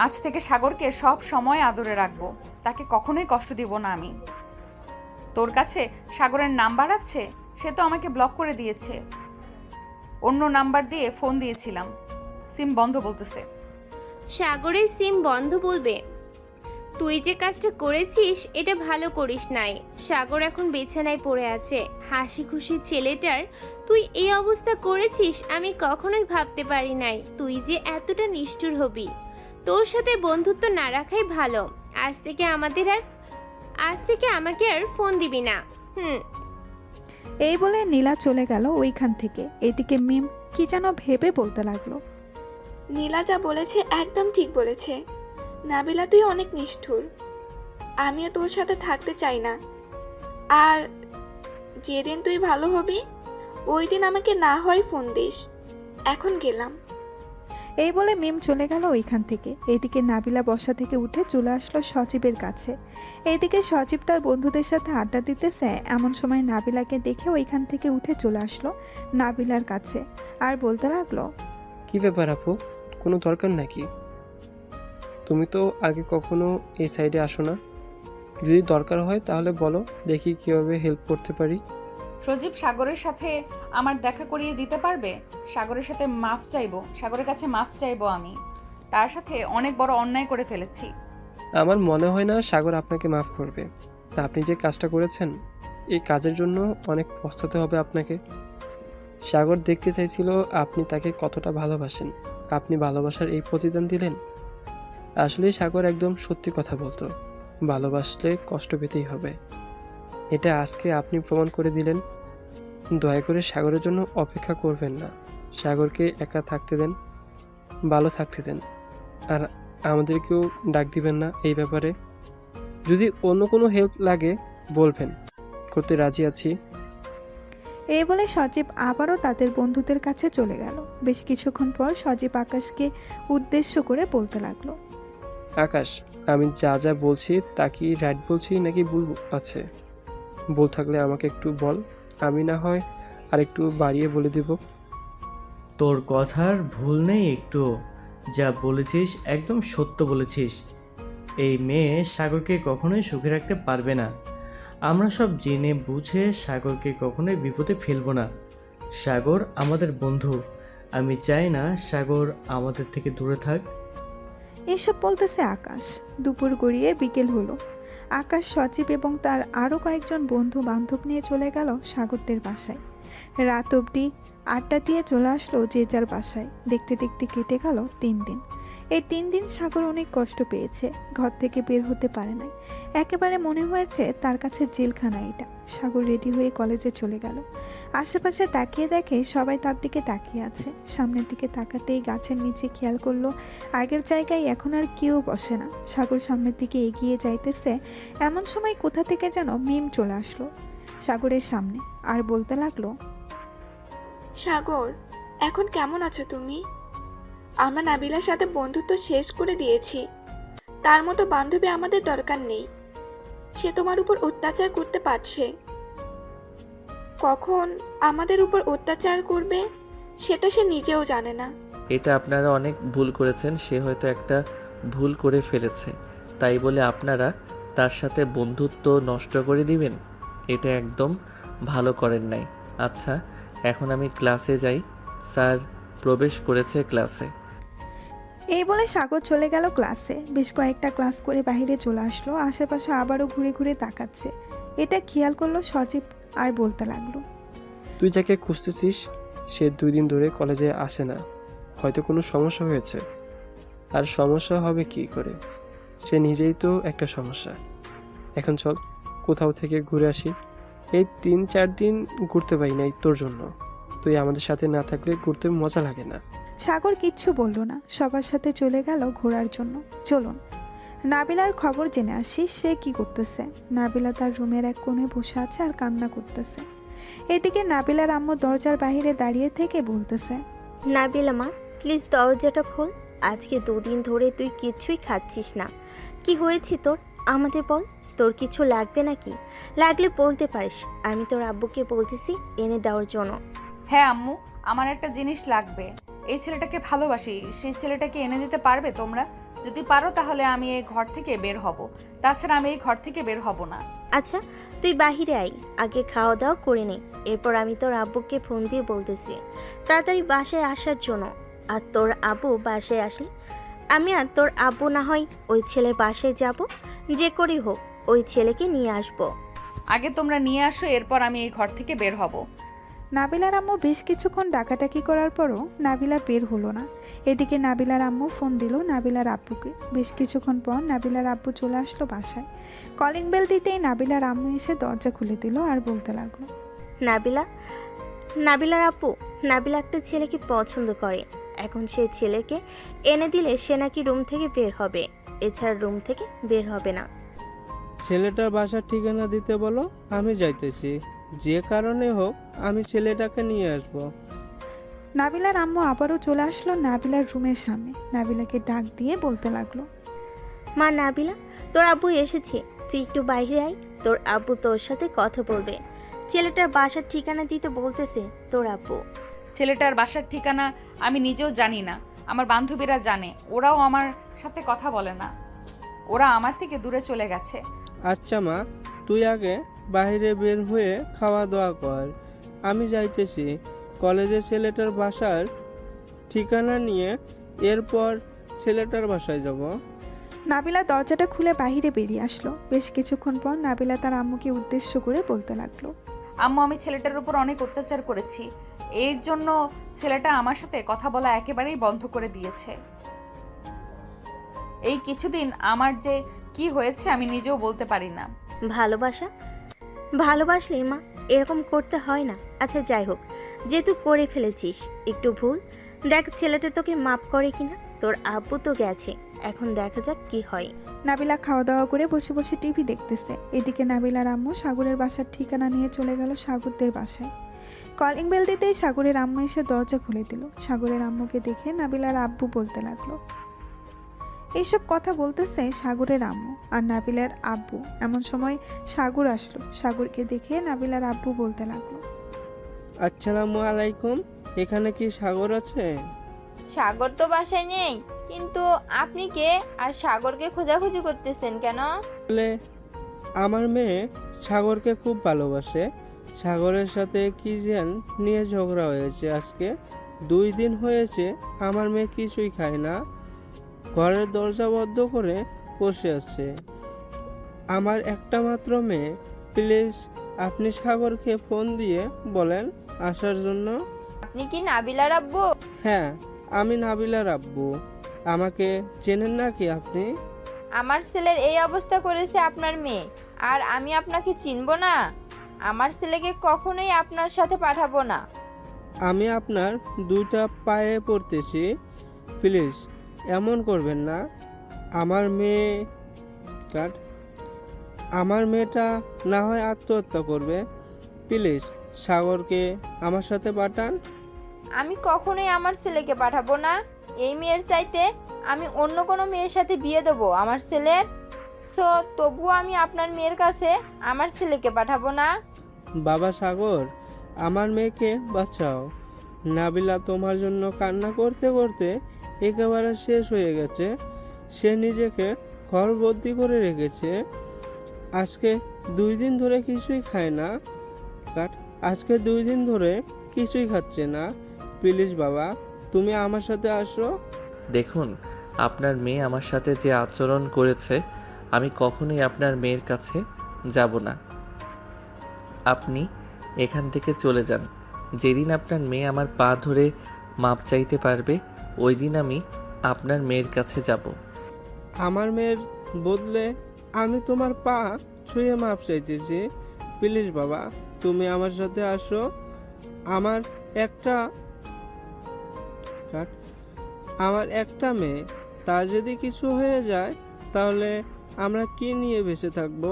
আজ থেকে সাগরকে সব সময় আদরে রাখবো, তাকে কখনোই কষ্ট দিব না আমি। তোর কাছে সাগরের নাম্বার আছে? সে তো আমাকে ব্লক করে দিয়েছে। অন্য নাম্বার দিয়ে ফোন দিয়েছিলাম, সিম বন্ধ বলতেছে। সাগরের সিম বন্ধ বলবে? তুই যে কাজটা করেছিস এটা ভালো করিস নাই। সাগর এখন বিছানায় পড়ে আছে। হাসি খুশি ছেলেটার তুই এই অবস্থা করেছিস আমি কখনোই ভাবতে পারি নাই তুই যে এতটা নিষ্ঠুর হবি। তোর সাথে বন্ধুত্ব না রাখাই ভালো। আজ থেকে আমাকে আর ফোন দিবি না। এই বলে নীলা চলে গেল ওইখান থেকে। এদিকে মিম কি যেন ভেবে বলতে লাগলো, নীলা যা বলেছে একদম ঠিক বলেছে। নাবিলা তুই অনেক নিষ্ঠুর। আমিও তোর সাথে থাকতে চাই না। আর যেদিন তুই ভালো হবি ওই দিন আমাকে না হয় ফোন দিস। এখন গেলাম। এই বলে মিম চলে গেল ওইখান থেকে। এইদিকে নাবিলা বসা থেকে উঠে চলে আসলো সজীবের কাছে। এইদিকে সজীব তার বন্ধুদের সাথে আড্ডা দিতেছে। এমন সময় নাবিলাকে দেখে ওইখান থেকে উঠে চলে আসলো নাবিলার কাছে আর বলতে লাগলো, কি ব্যাপার আপু, কোনো দরকার নাকি? তুমি তো আগে কখনো এই সাইডে আসো না। যদি দরকার হয় তাহলে বলো, দেখি কীভাবে হেল্প করতে পারি। সজীব সাগরের সাথে আমার দেখা করিয়ে দিতে পারবে? সাগরের সাথে মাফ চাইবো, সাগরের কাছে মাফ চাইবো। আমি তার সাথে অনেক বড় অন্যায় করে ফেলেছি। আমার মনে হয় না সাগর আপনাকে মাফ করবে। আপনি যে কাজটা করেছেন এই কাজের জন্য অনেক পস্তাতে হবে আপনাকে। সাগর দেখতে চাইছিল আপনি তাকে কতটা ভালোবাসেন। আপনি ভালোবাসার এই প্রতিদান দিলেন। আসলে সাগর একদম সত্যি কথা বলতো, ভালোবাসলে কষ্ট পেতেই হবে। এটা আজকে আপনি প্রমাণ করে দিলেন। দয়া করে সাগরের জন্য অপেক্ষা করবেন না। সাগরকে একা থাকতে দেন, ভালো থাকতে দেন। আর আমাদেরকেও ডাক দিবেন না এই ব্যাপারে। যদি অন্য কোনো হেল্প লাগে বলবেন, করতে রাজি আছি। এই বলে সজীব আবারও তাদের বন্ধুদের কাছে চলে গেল। বেশ কিছুক্ষণ পর সজীব আকাশকে উদ্দেশ্য করে বলতে লাগলো, আকাশ, আমি যা যা বলছি তা কি রাইট বলছি নাকি ভুল আছে? ভুল থাকলে আমাকে একটু বল, আমি না হয় আর একটু বাড়িয়ে বলে দেব। তোর কথার ভুল নেই একটু। যা বলেছিস একদম সত্য বলেছিস। এই মেয়ে সাগরকে কখনোই সুখে রাখতে পারবে না। আমরা সব জেনে বুঝে সাগরকে কখনোই বিপদে ফেলবো না। সাগর আমাদের বন্ধু। আমি চাই না সাগর আমাদের থেকে দূরে থাক। এসব বলতেছে আকাশ। দুপুর গড়িয়ে বিকেল হলো। আকাশ, সজীব এবং তার আরও কয়েকজন বন্ধু বান্ধব নিয়ে চলে গেল সাগরদের বাসায়। রাত অবধি আড্ডা দিয়ে চলে আসলো যে যার বাসায়। দেখতে দেখতে কেটে গেল 3 দিন। এই 3 দিন সাগর অনেক কষ্ট পেয়েছে। ঘর থেকে বের হতে পারে নাই। একেবারে মনে হয়েছে তার কাছে জেলখানা এটা। সাগর রেডি হয়ে কলেজে চলে গেল। আশেপাশে তাকিয়ে দেখে সবাই তার দিকে তাকিয়ে আছে। সামনের দিকে তাকাতেই গাছের নিচে খেয়াল করলো আগের জায়গায় এখন আর কেউ বসে না। সাগর সামনের দিকে এগিয়ে যাইতেছে, এমন সময় কোথা থেকে যেন মিম চলে আসলো সাগরের সামনে আর বলতে লাগলো, সাগর, এখন কেমন আছো তুমি? আমরা নাবিলার সাথে বন্ধুত্ব শেষ করে দিয়েছি। তার মতো বান্ধবী আমাদের দরকার নেই। সে তোমার উপর অত্যাচার করতে পারছে। কখন আমাদের উপর অত্যাচার করবে সেটা সে নিজেও জানে না। এটা আপনারা অনেক ভুল করেছেন। সে হয়তো একটা ভুল করে ফেলেছে, তাই বলে আপনারা তার সাথে বন্ধুত্ব নষ্ট করে দিবেন? এটা একদম ভালো করেন নাই। আচ্ছা, এখন আমি ক্লাসে যাই। স্যার প্রবেশ করেছে ক্লাসে। এই বলে সাগর চলে গেল ক্লাসে। বেশ কয়েকটা ক্লাস করে বাইরে চলে আসলো। আশেপাশে আবারও ঘুরে ঘুরে তাকাচ্ছে। এটা খেয়াল করলো সজীব আর বলতে লাগলো, তুই যাকে খুঁজতেছিস সে 2 দিন ধরে কলেজে আসে না। হয়তো কোনো সমস্যা হয়েছে। আর সমস্যা হবে কি করে? সে নিজেই তো একটা সমস্যা। এখন চল কোথাও থেকে ঘুরে আসি। এই 3-4 দিন ঘুরতে পারি নাই তোর জন্য। তুই আমাদের সাথে না থাকলে ঘুরতে মজা লাগে না। সাগর কিচ্ছু বলল না। সবার সাথে চলে গেল ঘোরার জন্য। চলুন নাবিলার খবর জেনে আসি, সে কি করতেছে। নাবিলা তার রুমের এক কোণে বসে আছে আর কান্না করতেছে। এদিকে নাবিলার আম্মু দরজার বাইরে দাঁড়িয়ে থেকে বলতেছে, নাবিলা মা, প্লিজ দরজাটা খোল। আজকে 2 দিন ধরে তুই কিচ্ছুই খাচ্ছিস না। কি হয়েছে তোর? আমাদের বল। তোর কিছু লাগবে নাকি? লাগলে বলতে পারিস, আমি তোর আব্বুকে বলতেছি এনে দেওয়ার জন্য। হ্যাঁ আম্মু, আমার একটা জিনিস লাগবে। এই ছেলেটাকে ভালোবাসি, সেই ছেলেটাকে এনে দিতে পারবে তোমরা? যদি পারো তাহলে আমি এই ঘর থেকে বের হব। তাছাড়া আমি এই ঘর থেকে বের হব না। আচ্ছা, তুই বাহিরে আয়, আগে খাওয়া দাওয়া করে নে। এরপর আমি তোর আব্বুকে ফোন দিয়ে বলতেছি তাড়াতাড়ি বাসায় আসার জন্য। আর তোর আব্বু বাসায় আসলে আমি আর তোর আব্বু না হয় ওই ছেলের বাসায় যাব। যে করেই হোক ওই ছেলেকে নিয়ে আসবো। আগে তোমরা নিয়ে আসো, এরপর আমি এই ঘর থেকে বের হব। নাবিলার আম্মু বেশ কিছুক্ষণ ডাকাডাকি করার পরও নাবিলা বের হলো না। এদিকে নাবিলার আম্মু ফোন দিল নাবিলার আব্বুকে। বেশ কিছুক্ষণ পর নাবিলার আব্বু চলে আসলো বাসায়। কলিং বেল দিতেই নাবিলার আম্মু এসে দরজা খুলে দিল আর বলতে লাগলো, নাবিলার আব্বু, নাবিলা একটা ছেলেকে পছন্দ করে। এখন সেই ছেলেকে এনে দিলে সে নাকি রুম থেকে বের হবে, এছাড়া রুম থেকে বের হবে না। ছেলেটার বাসার ঠিকানা দিতে বলো, আমি যাইতেছি। যে কারণে হোক আমি ছেলেটাকে নিয়ে আসব। নাবিলার আম্মু আবারও চলে আসলো নাবিলার রুমের সামনে। নাবিলাকে ডাক দিয়ে বলতে লাগলো, মা নাবিলা, তোর আব্বু এসেছে, তুই একটু বাইরে আয়। তোর আব্বু তোর সাথে কথা বলবে। ছেলেটার বাসার ঠিকানা দিতে বলতেছে তোর আব্বু। ছেলেটার বাসার ঠিকানা আমি নিজেও জানি না, আমার বান্ধবীরা জানে। ওরাও আমার সাথে কথা বলে না, ওরা আমার থেকে দূরে চলে গেছে। আচ্ছা মা, তুই আগে বাইরে বের হয়ে খাওয়া দাওয়া কর, আমি যাইতেছি। কলেজে ছেলেটার বাসার ঠিকানা নিয়ে এরপর ছেলেটার বাসায় যাব। নাবিলা দরজাটা খুলে বাইরে বেরিয়ে আসলো। বেশ কিছুক্ষণ পর নাবিলা তার আম্মুকে উদ্দেশ্য করে বলতে লাগলো, আম্মু, আমি ছেলেটার উপর অনেক অত্যাচার করেছি। এর জন্য ছেলেটা আমার সাথে কথা বলা একেবারেই বন্ধ করে দিয়েছে। এই কিছুদিন আমার যে কি হয়েছে আমি নিজেও বলতে পারি না। ভালোবাসা, ভালোবাসলে মা এরকম করতে হয় না। আচ্ছা যাই হোক, যেহেতু করে ফেলেছিস একটু ভুল, দেখ ছেলেটা তোকে মাপ করে কিনা। তোর আব্বু তো গেছে, এখন দেখা যাক কি হয়। নাবিলা খাওয়া দাওয়া করে বসে বসে টিভি দেখতেছে। এদিকে নাবিলার আম্মু সাগরের বাসার ঠিকানা নিয়ে চলে গেল সাগরদের বাসায়। কলিং বেল দিতেই সাগরের আম্মু এসে দরজা খুলে দিল। সাগরের আম্মুকে দেখে নাবিলার আব্বু বলতে লাগলো। এইসব কথা বলতেছে সাগরের আম্মু আর নাবিলার আব্বু। এমন সময় সাগর আসলো। সাগরকে দেখে নাবিলার আব্বু বলতে লাগলো, আসসালামু আলাইকুম, এখানে কি সাগর আছে? সাগর তো বাসায় নেই, কিন্তু আপনি কে আর সাগরকে খোঁজাখুঁজি করতেছেন কেন? বলে আমার মেয়ে সাগরকে খুব ভালোবাসে। সাগরের সাথে কি যেন নিয়ে ঝগড়া হয়েছে। আজকে 2 দিন হয়েছে আমার মেয়ে কিছুই খায় না, ঘরের দরজা বন্ধ করে বসে আছে। আমার একটা মাত্র মেয়ে, প্লিজ আপনি সাগরকে ফোন দিয়ে বলেন আসার জন্য। আপনি কি নাবিলার আব্বু? হ্যাঁ, আমি নাবিলার আব্বু। আমাকে চেনেন নাকি আপনি? আমার ছেলের এই অবস্থা করেছে আপনার মেয়ে, আর আমি আপনাকে চিনব না? আমার ছেলেকে কখনোই আপনার সাথে পাঠাবো না। আমি আপনার 2টা পায়ে পড়তেছি, প্লিজ এমন করবেন না। আমার মেয়েটা না হয় আত্মহত্যা করবে। প্লিজ সাগরকে আমার সাথে পাঠান। আমি কখনোই আমার ছেলেকে পাঠাবো না। এই মেয়ের চাইতে আমি অন্য কোনো মেয়ের সাথে বিয়ে দেবো আমার ছেলের। সো তবুও আমি আপনার মেয়ের কাছে আমার ছেলেকে পাঠাবো না। বাবা সাগর, আমার মেয়েকে বাঁচাও। নাবিলা তোমার জন্য কান্না করতে করতে একেবারে শেষ হয়ে গেছে। সে নিজেকে ঘরবন্দি করে রেখেছে। আজকে 2 দিন ধরে কিছুই খায় না। আজকে 2 দিন ধরে কিছুই খাচ্ছে না। প্লিজ বাবা, তুমি আমার সাথে আসো। দেখুন, আপনার মেয়ে আমার সাথে যে আচরণ করেছে, আমি কখনোই আপনার মেয়ের কাছে যাব না। আপনি এখান থেকে চলে যান। যেদিন আপনার মেয়ে আমার পা ধরে মাপ চাইতে পারবে, ওই দিন আমি আপনার মেয়ের কাছে যাব। আমার মেয়ের বদলে আমি তোমার পা ছুঁয়ে মাপ চাইতেছি। প্লিজ বাবা, তুমি আমার সাথে আসো। আমার একটা মেয়ে, তার যদি কিছু হয়ে যায় তাহলে আমরা কি নিয়ে বেঁচে থাকবো?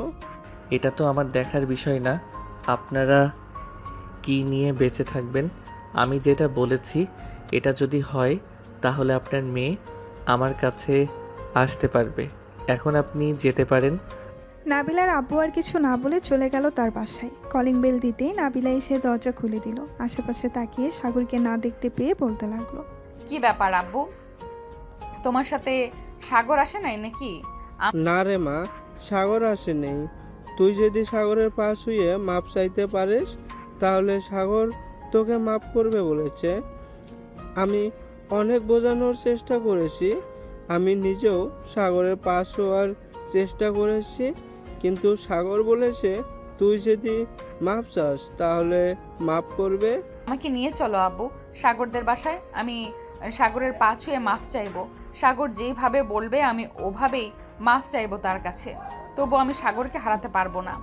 এটা তো আমার দেখার বিষয় না আপনারা কি নিয়ে বেঁচে থাকবেন। আমি যেটা বলেছি এটা যদি হয় তাহলে আপনার মেয়ে আমার কাছে আসতে পারবে। এখন আপনি যেতে পারেন। নাবিলার আব্বু আর কিছু না বলে চলে গেল তার বাসায়। কলিং বেল দিতেই নাবিলা এসে দরজা খুলে দিল। আশেপাশে তাকিয়ে সাগরকে না দেখতে পেয়ে বলতে লাগলো, কি ব্যাপার আব্বু, তোমার সাথে সাগর আসে নাই নাকি? না রে মা, সাগর আসে নেই। তুই যদি সাগরের পা ছুঁয়ে মাপ চাইতে পারিস তাহলে সাগর তোকে মাপ করবে বলেছে। আমি অনেক বোঝানোর চেষ্টা করেছি, আমি নিজেও সাগরের পা ছোঁয়ার চেষ্টা করেছি, কিন্তু সাগর বলেছে তুই যদি মাপ চাস তাহলে মাপ করবে। আমাকে নিয়ে চলো আব্বু সাগরদের বাসায়, আমি সাগরের পা ছুঁয়ে মাফ চাইবো। সাগর যেভাবে বলবে আমি ওভাবেই মাফ চাইবো তার কাছে, তবু আমি সাগরকে হারাতে পারবো না।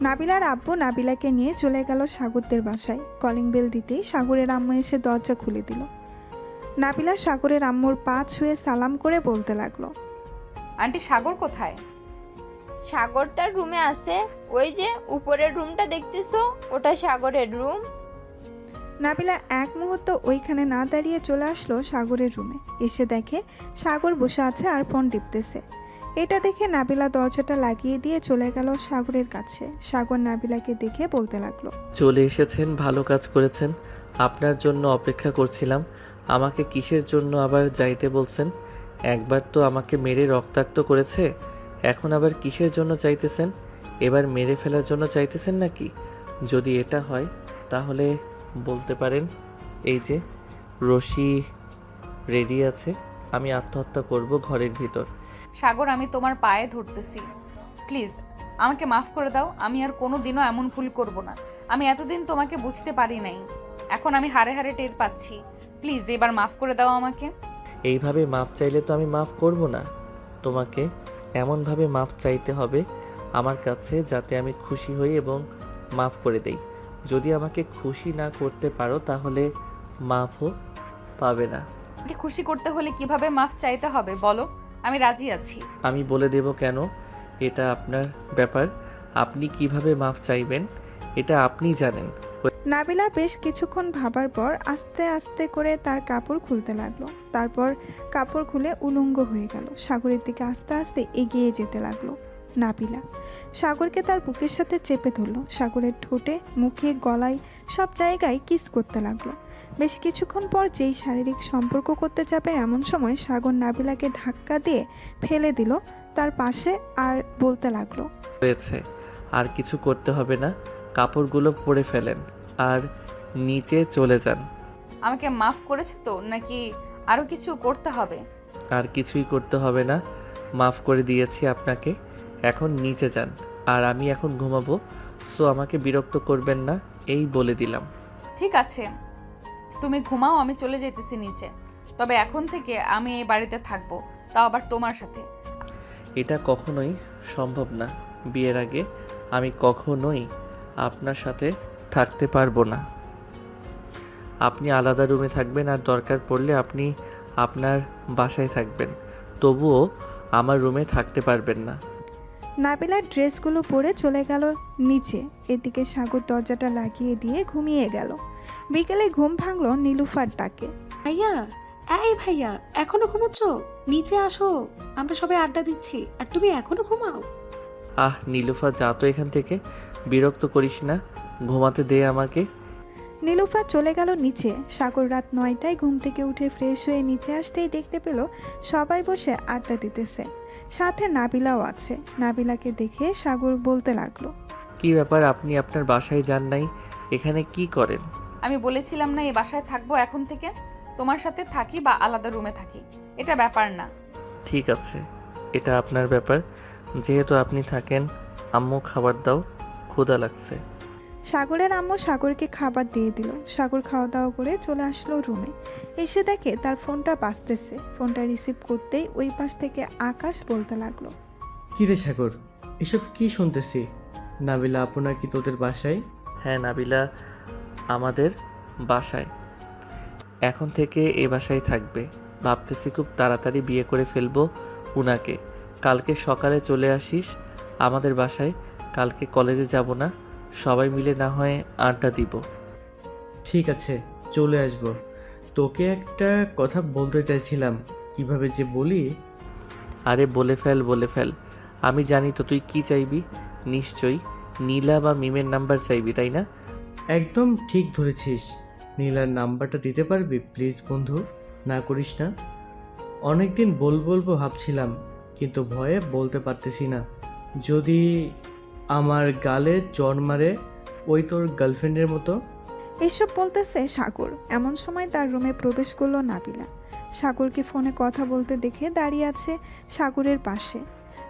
নাবিলার আব্বু নাবিলাকে নিয়ে চলে গেল সাগরদের বাসায়। কলিং বেল দিতেই সাগরের আম্মু এসে দরজা খুলে দিল। নাবিলা সাগরের আম্মুর পা ছুঁয়ে সালাম করে বলতে লাগলো, আন্টি সাগর কোথায়? সাগর তার রুমে আছে, ওই যে উপরের রুমটা দেখতেছো, ওটা সাগরের রুম। নাবিলা এক মুহূর্ত ওইখানে না দাঁড়িয়ে চলে আসলো সাগরের রুমে। এসে দেখে সাগর বসে আছে আর ফোন টিপতেছে। এটা দেখে নাবিলা দরজাটা লাগিয়ে দিয়ে চলে গেল সাগরের কাছে। সাগর নাবিলাকে দেখে বলতে লাগলো, চলে এসেছেন, ভালো কাজ করেছেন। আপনার জন্য অপেক্ষা করছিলাম। আমাকে কিসের জন্য আবার যাইতে বলছেন? একবার তো আমাকে মেরে রক্তাক্ত করেছে, এখন আবার কিসের জন্য চাইতেছেন? এবার মেরে ফেলার জন্য চাইতেছেন নাকি? যদি এটা হয় তাহলে বলতে পারেন, এই যে রশি রেডি আছে, আমি আত্মহত্যা করব ঘরের ভিতর। সাগর, আমি তোমার পায়ে ধরতেছি, প্লিজ আমাকে মাফ করে দাও, আমি আর কোনো দিনও এমন ভুল করব না। আমি এতদিন তোমাকে বুঝতে পারি নাই, এখন আমি হারে হারে টের পাচ্ছি। প্লিজ এবার মাফ করে দাও আমাকে। এইভাবে মাপ চাইলে তো আমি মাফ করব না। তোমাকে এমনভাবে মাপ চাইতে হবে আমার কাছে যাতে আমি খুশি হই এবং মাফ করে দেই। যদি আমাকে খুশি না করতে পারো তাহলে মাফও পাবে না। আমাকে খুশি করতে হলে কিভাবে মাফ চাইতে হবে বলো, আমি রাজি আছি। আমি বলে দেব কেন, এটা আপনার ব্যাপার। আপনি কিভাবে মাফ চাইবেন এটা আপনিই জানেন। নাবিলা বেশ কিছুক্ষণ ভাবার পর আস্তে আস্তে করে তার কাপড় খুলতে লাগলো। তারপর কাপড় খুলে উলঙ্গ হয়ে গেল। সাগরের দিকে আস্তে আস্তে এগিয়ে যেতে লাগলো নাবিলা। সাগরকে তার বুকের সাথে চেপে ধরলো। সাগরের ঠোঁটে, মুখে, গলায় সব জায়গায় কিস করতে লাগলো। বেশ কিছুক্ষণ পর যেই শারীরিক সম্পর্ক করতে যাবে এমন সময় সাগর নাবিলাকে ধাক্কা দিয়ে ফেলে দিল তার পাশে আর বলতে লাগলো, হয়েছে, আর কিছু করতে হবে না। কাপড়গুলো পরে ফেলেন আর নিচে চলে যান। আমাকে মাফ করেছে তো, নাকি আরো কিছু করতে হবে? আর কিছুই করতে হবে না, মাফ করে দিয়েছি আপনাকে। এখন নিচে যান, আর আমি এখন ঘুমাবো। সো আমাকে বিরক্ত করবেন না, এই বলে দিলাম। ঠিক আছে, তুমি ঘুমাও, আমি চলে যেতেছি নিচে। তবে এখন থেকে আমি এই বাড়িতে থাকবো, তাও আবার তোমার সাথে। এটা কখনোই সম্ভব না। বিয়ের আগে আমি কখনোই আপনার সাথে থাকতে পারবো না। আপনি আলাদা রুমে থাকবেন, আর দরকার পড়লে আপনি আপনার বাসায় থাকবেন, তবুও আমার রুমে থাকতে পারবেন না। নাবিলার ড্রেসগুলো পরে চলে গেল নিচে। এদিকে সাগর দরজাটা লাগিয়ে দিয়ে ঘুমিয়ে গেল। বিকেলে ঘুম ভাঙলো নীলুফার ডাকে। ভাইয়া, এই ভাইয়া, এখনো ঘুমোচ্ছ? নিচে আসো, আমরা সবাই আড্ডা দিচ্ছি আর তুমি এখনো ঘুমাও? আহ নীলুফা, যা তো এখান থেকে, বিরক্ত করিস না, ঘুমাতে দে আমাকে। নীলুফা চলে গেল নিচে। সাগর রাত 9টায় ঘুম থেকে উঠে ফ্রেশ হয়ে নিচে আসতেই দেখতে পেল সবাই বসে আড্ডা দিতেছে, সাথে নাবিলাও আছে। নাবিলাকে দেখে সাগর বলতে লাগলো, কি ব্যাপার, আপনি আপনার বাসায় যান নাই, এখানে কি করেন? আমি বলেছিলাম না এই বাসায় থাকবো এখন থেকে, তোমার সাথে থাকি বা আলাদা রুমে থাকি, এটা ব্যাপার না। ঠিক আছে, এটা আপনার ব্যাপার। যেহেতু আপনি থাকেন, আম্মু খাবার দাও, ক্ষুধা লাগছে। সাগরের আম্মু সাগরকে খাবার দিয়ে দিল। সাগর খাওয়া দাওয়া করে চলে আসলো রুমে। এসে দেখে তার ফোনটা বাজতেছে। ফোনটা রিসিভ করতেই ওই পাশ থেকে আকাশ বলতে লাগলো, কি রে সাগর, এসব কি শুনতেছি? নাবিলা আপু নাকি তোদের বাসায়? হ্যাঁ নাবিলা আমাদের বাসায়, এখন থেকে এ বাসায় থাকবে। ভাবতেছি খুব তাড়াতাড়ি বিয়ে করে ফেলবো উনাকে। কালকে সকালে চলে আসিস আমাদের বাসায়। কালকে কলেজে যাব না, সবাই মিলে না হয় আড্ডা দিব। ঠিক আছে, চলে আসব। তোকে একটা কথা বলতে চাইছিলাম, কিভাবে যে বলি। আরে বলে ফেল, বলে ফেল। আমি জানি তো তুই কি চাইবি। নিশ্চয়ই নীলা বা মিমের নাম্বার চাইবি, তাই না? একদম ঠিক ধরেছিস। নীলার নাম্বারটা দিতে পারবি প্লিজ বন্ধু? না করিস না। অনেকদিন বলবো ভাবছিলাম, কিন্তু ভয়ে বলতে পারতেছি না। যদি আমার গালে চড় মারে ওই তোর গার্লফ্রেন্ডের মতো। এসব বলতেছে সাগর। এমন সময় তার রুমে প্রবেশ করলো নাবিলা। সাগরকে ফোনে কথা বলতে দেখে দাঁড়িয়ে আছে সাগরের পাশে।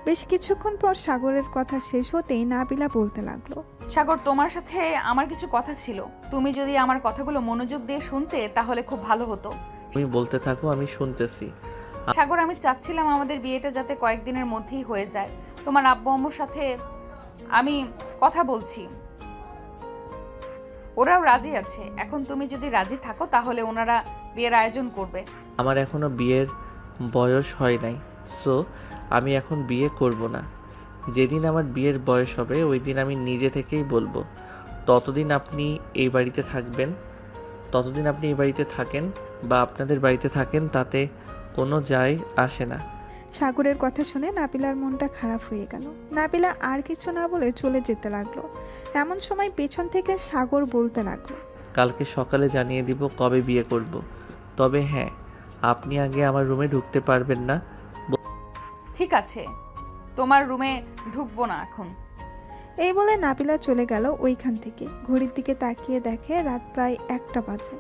বেশ কিছুক্ষণ পর সাগরের কথা শেষ হতেই নাবিলা বলতে লাগলো, সাগর, তোমার সাথে আমার কিছু কথা ছিল। তুমি যদি আমার কথাগুলো মনোযোগ দিয়ে শুনতে তাহলে খুব ভালো হতো। তুমি বলতে থাকো, আমি শুনতেছি। সাগর, আমি চাচ্ছিলাম আমাদের বিয়েটা যাতে কয়েকদিনের মধ্যেই হয়ে যায়। তোমার আব্বু আম্মুর সাথে আমি কথা বলছি, ওরাও রাজি আছে। এখন তুমি যদি রাজি থাকো তাহলে ওনারা বিয়ের আয়োজন করবে। আমার এখনো বিয়ের বয়স হয় নাই, সো আমি এখন বিয়ে করব না। যেদিন আমার বিয়ের বয়স হবে ওই দিন আমি নিজে থেকেই বলবো। ততদিন আপনি এই বাড়িতে থাকবেন, ততদিন আপনি এই বাড়িতে থাকেন বা আপনাদের বাড়িতে থাকেন, তাতে কোনো যায় আসে না। সাগরের কথা শুনে নাবিলার মনটা খারাপ হয়ে গেল। নাবিলা আর কিছু না বলে চলে যেতে লাগলো। এমন সময় পেছন থেকে সাগর বলতে লাগলো, কালকে সকালে জানিয়ে দিব কবে বিয়ে করব। তবে হ্যাঁ, আপনি আগে আমার রুমে ঢুকতে পারবেন না। ঠিক আছে, তোমার রুমে ঢুকবো না এখন। এই বলে নাবিলা চলে গেল ওইখান থেকে। ঘড়ির দিকে তাকিয়ে দেখে রাত প্রায় 1টা বাজে।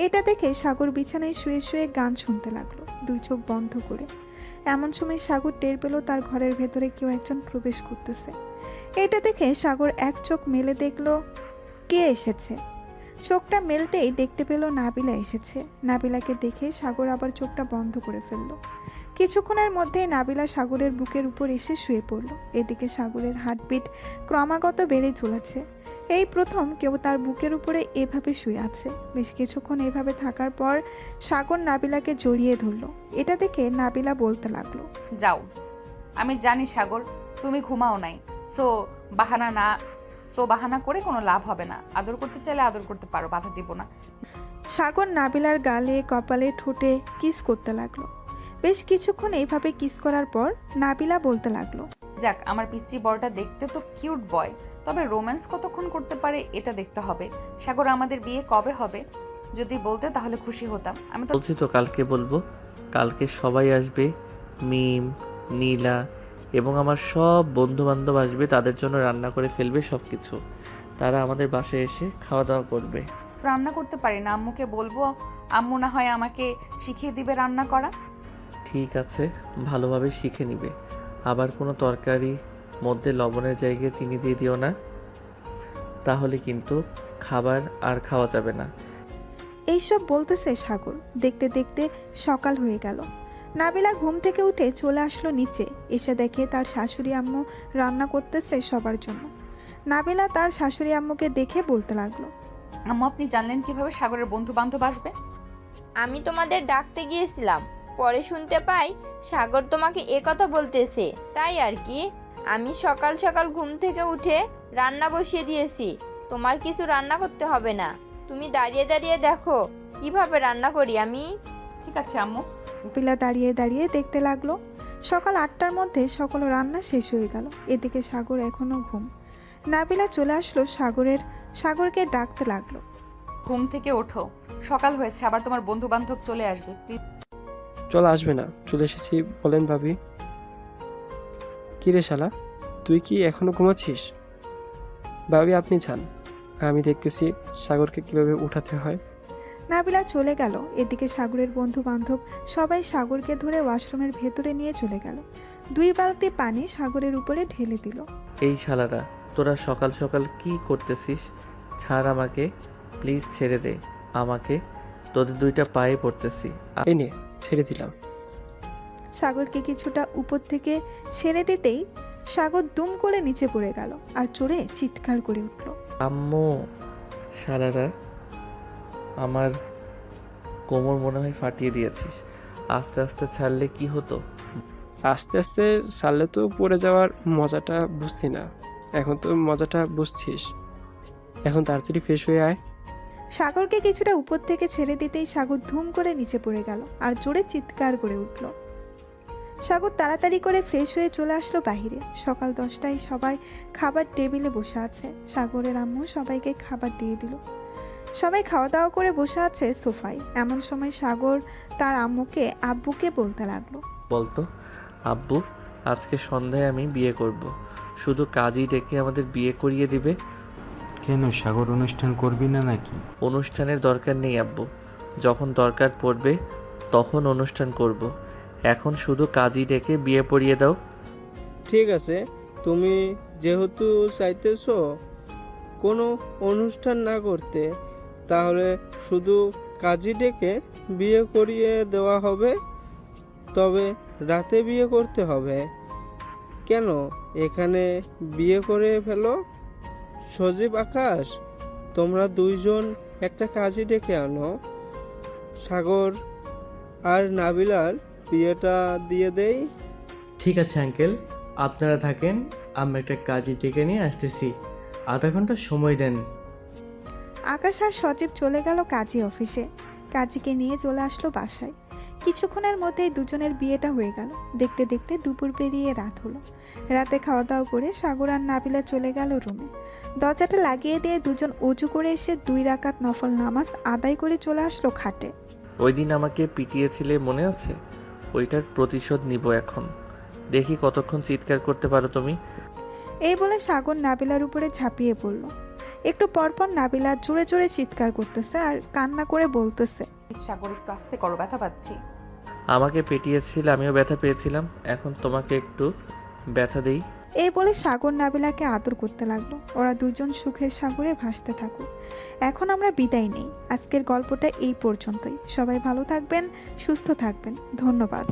এটা দেখে সাগর বিছানায় শুয়ে শুয়ে গান শুনতে লাগলো, দুই চোখ বন্ধ করে। এমন সময় সাগর টের পেল তার ঘরের ভেতরে কেউ একজন প্রবেশ করতেছে। এটা দেখে সাগর এক চোখ মেলে দেখলো কে এসেছে। চোখটা মেলতেই দেখতে পেল নাবিলা এসেছে। নাবিলাকে দেখে সাগর আবার চোখটা বন্ধ করে ফেলল। কিছুক্ষণের মধ্যেই নাবিলা সাগরের বুকের উপর এসে শুয়ে পড়ল। এদিকে সাগরের হার্টবিট ক্রমাগত বেড়ে চলেছে। এই প্রথম কেউ তার বুকের উপরে এভাবে শুয়ে আছে। বেশ কিছুক্ষণ এভাবে থাকার পর সাগর নাবিলাকে জড়িয়ে ধরল। এটা দেখে নাবিলা বলতে লাগলো, যাও, আমি জানি সাগর তুমি ঘুমাও নাই, বাহানা করে কোনো লাভ হবে না। আদর করতে চাইলে আদর করতে পারো, বাধা দিব না। সাগর নাবিলার গালে কপালে ঠোঁটে কিস করতে লাগলো। বেশ কিছুক্ষণ এইভাবে কিস করার পর নাবিলা বলতে লাগলো, যাক, আমার পিচ্চি বড়টা দেখতে তো কিউট বয়, তবে রোম্যান্স কতক্ষণ করতে পারে এটা দেখতে হবে। সাগর, আমাদের বিয়ে কবে হবে? যদি বলতে তাহলে খুশি হতাম। আমি তো বলছি তো কালকে বলবো। কালকে সবাই আসবে, মিম, নীলা এবং আমার সব বন্ধু বান্ধব আসবে। তাদের জন্য রান্না করে ফেলবে সব কিছু। তারা আমাদের বাসায় এসে খাওয়া দাওয়া করবে। রান্না করতে পারি না, আম্মুকে বলবো, আম্মু না হয় আমাকে শিখিয়ে দিবে রান্না করা। ঠিক আছে, ভালোভাবে শিখে নিবে। আবার কোনো তরকারি মধ্যে লবণের জায়গায় চিনি দিয়ে দিও না, তাহলে কিন্তু খাবার আর খাওয়া যাবে না। এইসব বলতেছে সাগর। দেখতে দেখতে সকাল হয়ে গেল। নাবিলা ঘুম থেকে উঠে চলে আসলো নিচে। এসে দেখে তার শাশুড়ি আম্মু রান্না করতেছে সবার জন্য। নাবিলা তার শাশুড়ি আম্মুকে দেখে বলতে লাগলো, আম্মু, আপনি জানলেন কিভাবে সাগরের বন্ধু বান্ধব আসবে? আমি তোমাদের ডাকতে গিয়েছিলাম, পরে শুনতে পাই সাগর তোমাকে কথা বলতেছে, তাই আর কি। আমি সকাল সকাল ঘুম থেকে উঠে রান্না বসিয়ে দিয়েছি। তোমার কিছু রান্না করতে হবে না, তুমি দাঁড়িয়ে দাঁড়িয়ে দেখো কিভাবে রান্না করি আমি। ঠিক আছে আম্মু। নাবিলা দাঁড়িয়ে দাঁড়িয়ে দেখতে লাগলো। সকাল 8টার মধ্যে সকল রান্না শেষ হয়ে গেল। এদিকে সাগর এখনো ঘুম। নাবিলা চলে আসলো সাগরকে ডাকতে লাগলো, ঘুম থেকে ওঠো, সকাল হয়েছে, আবার তোমার বন্ধু বান্ধব চলে আসবে, প্লিজ। চল, আসবে না, চলে এসেছি বলেন ভাবি। কিরে শালা, তুই কি এখনো ঘুমাচ্ছিস? ভাবি আপনি যান, আমি দেখতেছি সাগরকে কিভাবে উঠাতে হয়। নাবিলা চলে গেল। এদিকে সাগরের বন্ধু বান্ধব সবাই সাগরকে ধরে ওয়াশরুমের ভেতরে নিয়ে চলে গেল। 2 বালতি পানি সাগরের উপরে ঢেলে দিল। এই শালারা, তোরা সকাল সকাল কি করতেছিস? ছাড় আমাকে, প্লিজ ছেড়ে দে আমাকে, তোদের 2টা পায়ে পড়তেছি। এই নে, ছেড়ে দিলাম। সাগরকে কিছুটা উপর থেকে ছেড়ে দিতেই সাগর দুম করে নিচে পড়ে গেল আর চড়ে চিৎকার করে উঠল, আম্মু! শালারা, আমার কোমর মনে হয় ফাটিয়ে দিয়েছিস। আস্তে আস্তে ছাড়লে কি হতো? আস্তে আস্তে ছাড়লে তো পড়ে যাওয়ার মজাটা বুঝছি না, এখন তো মজাটা বুঝছিস। এখন তাড়াতাড়ি ফ্রেশ হয়ে আয়। সাগরকে কিছুটা উপর থেকে ছেড়ে দিতেই সাগর ধুম করে নিচে পড়ে গেল আর জোরে চিৎকার করে উঠল। সাগর তাড়াতাড়ি করে ফ্রেশ হয়ে চলে আসলো বাহিরে। সকাল 10টায় সবাই খাবার টেবিলে বসে আছে। সাগরের আম্মু সবাইকে খাবার দিয়ে দিল। সবাই খাওয়া দাওয়া করে বসে আছে সোফায়। এমন সময় সাগর তার আব্বুকে বলতে লাগলো, বলতো, আব্বু, আজকে সন্ধ্যায় আমি বিয়ে করব। শুধু কাজই ডেকে আমাদের বিয়ে করিয়ে দিবে। কেন, সাগর অনুষ্ঠান করবি না নাকি? অনুষ্ঠানের দরকার নেই আব্বু, যখন দরকার পড়বে তখন অনুষ্ঠান করব। এখন শুধু কাজই ডেকে বিয়ে পড়িয়ে দাও। ঠিক আছে, তুমি যেহেতু চাইতেছো কোনো অনুষ্ঠান না করতে, তাহলে শুধু কাজী ডেকে বিয়ে করিয়ে দেওয়া হবে। তবে রাতে বিয়ে করতে হবে। কেন, এখানে বিয়ে করে ফেলো। সজীব, আকাশ, তোমরা 2জন একটা কাজী ডেকে আনো। সাগর আর নাবিলার বিয়েটা দিয়ে দেই। ঠিক আছে আঙ্কেল, আপনারা থাকেন, আমি একটা কাজে ডেকে নিয়ে আসতেছি। আধা ঘন্টা সময় দেন। আকাশ আর সজীব চলে গেল কাজী অফিসে। কাজীকে নিয়ে চলে আসলো বাসায়। কিছুক্ষণের মধ্যেই দুজনের বিয়েটা হয়ে গেল। দেখতে দেখতে দুপুর পেরিয়ে রাত হলো। রাতে খাওয়া দাওয়া করে সাগর আর নাবিলা চলে গেল রুমে। দরজাটা লাগিয়ে দিয়ে দুজন অজু করে এসে 2 রাকাত নফল নামাজ আদায় করে চলে আসলো খাটে। ওই দিন আমাকে পিটিয়েছিলে মনে আছে? ওইটার প্রতিশোধ নিব এখন। দেখি কতক্ষণ চিৎকার করতে পারো তুমি। এই বলে সাগর নাবিলার উপরে ঝাঁপিয়ে পড়ল। একটু পরপর নাবিলা জোরে জোরে চিৎকার করতেছে আর কান্না করে বলতেছে, সাগর, একটু আস্তে করো, ব্যথা পাচ্ছি। আমাকে পেটিয়েছিল, আমিও ব্যথা পেয়েছিলাম, এখন তোমাকে একটু ব্যথা দেই। এই বলে সাগর নাবিলাকে আদর করতে লাগলো। ওরা দুজন সুখের সাগরে ভাসতে থাকুক। এখন আমরা বিদায় নেই। আজকের গল্পটা এই পর্যন্তই। সবাই ভালো থাকবেন, সুস্থ থাকবেন। ধন্যবাদ।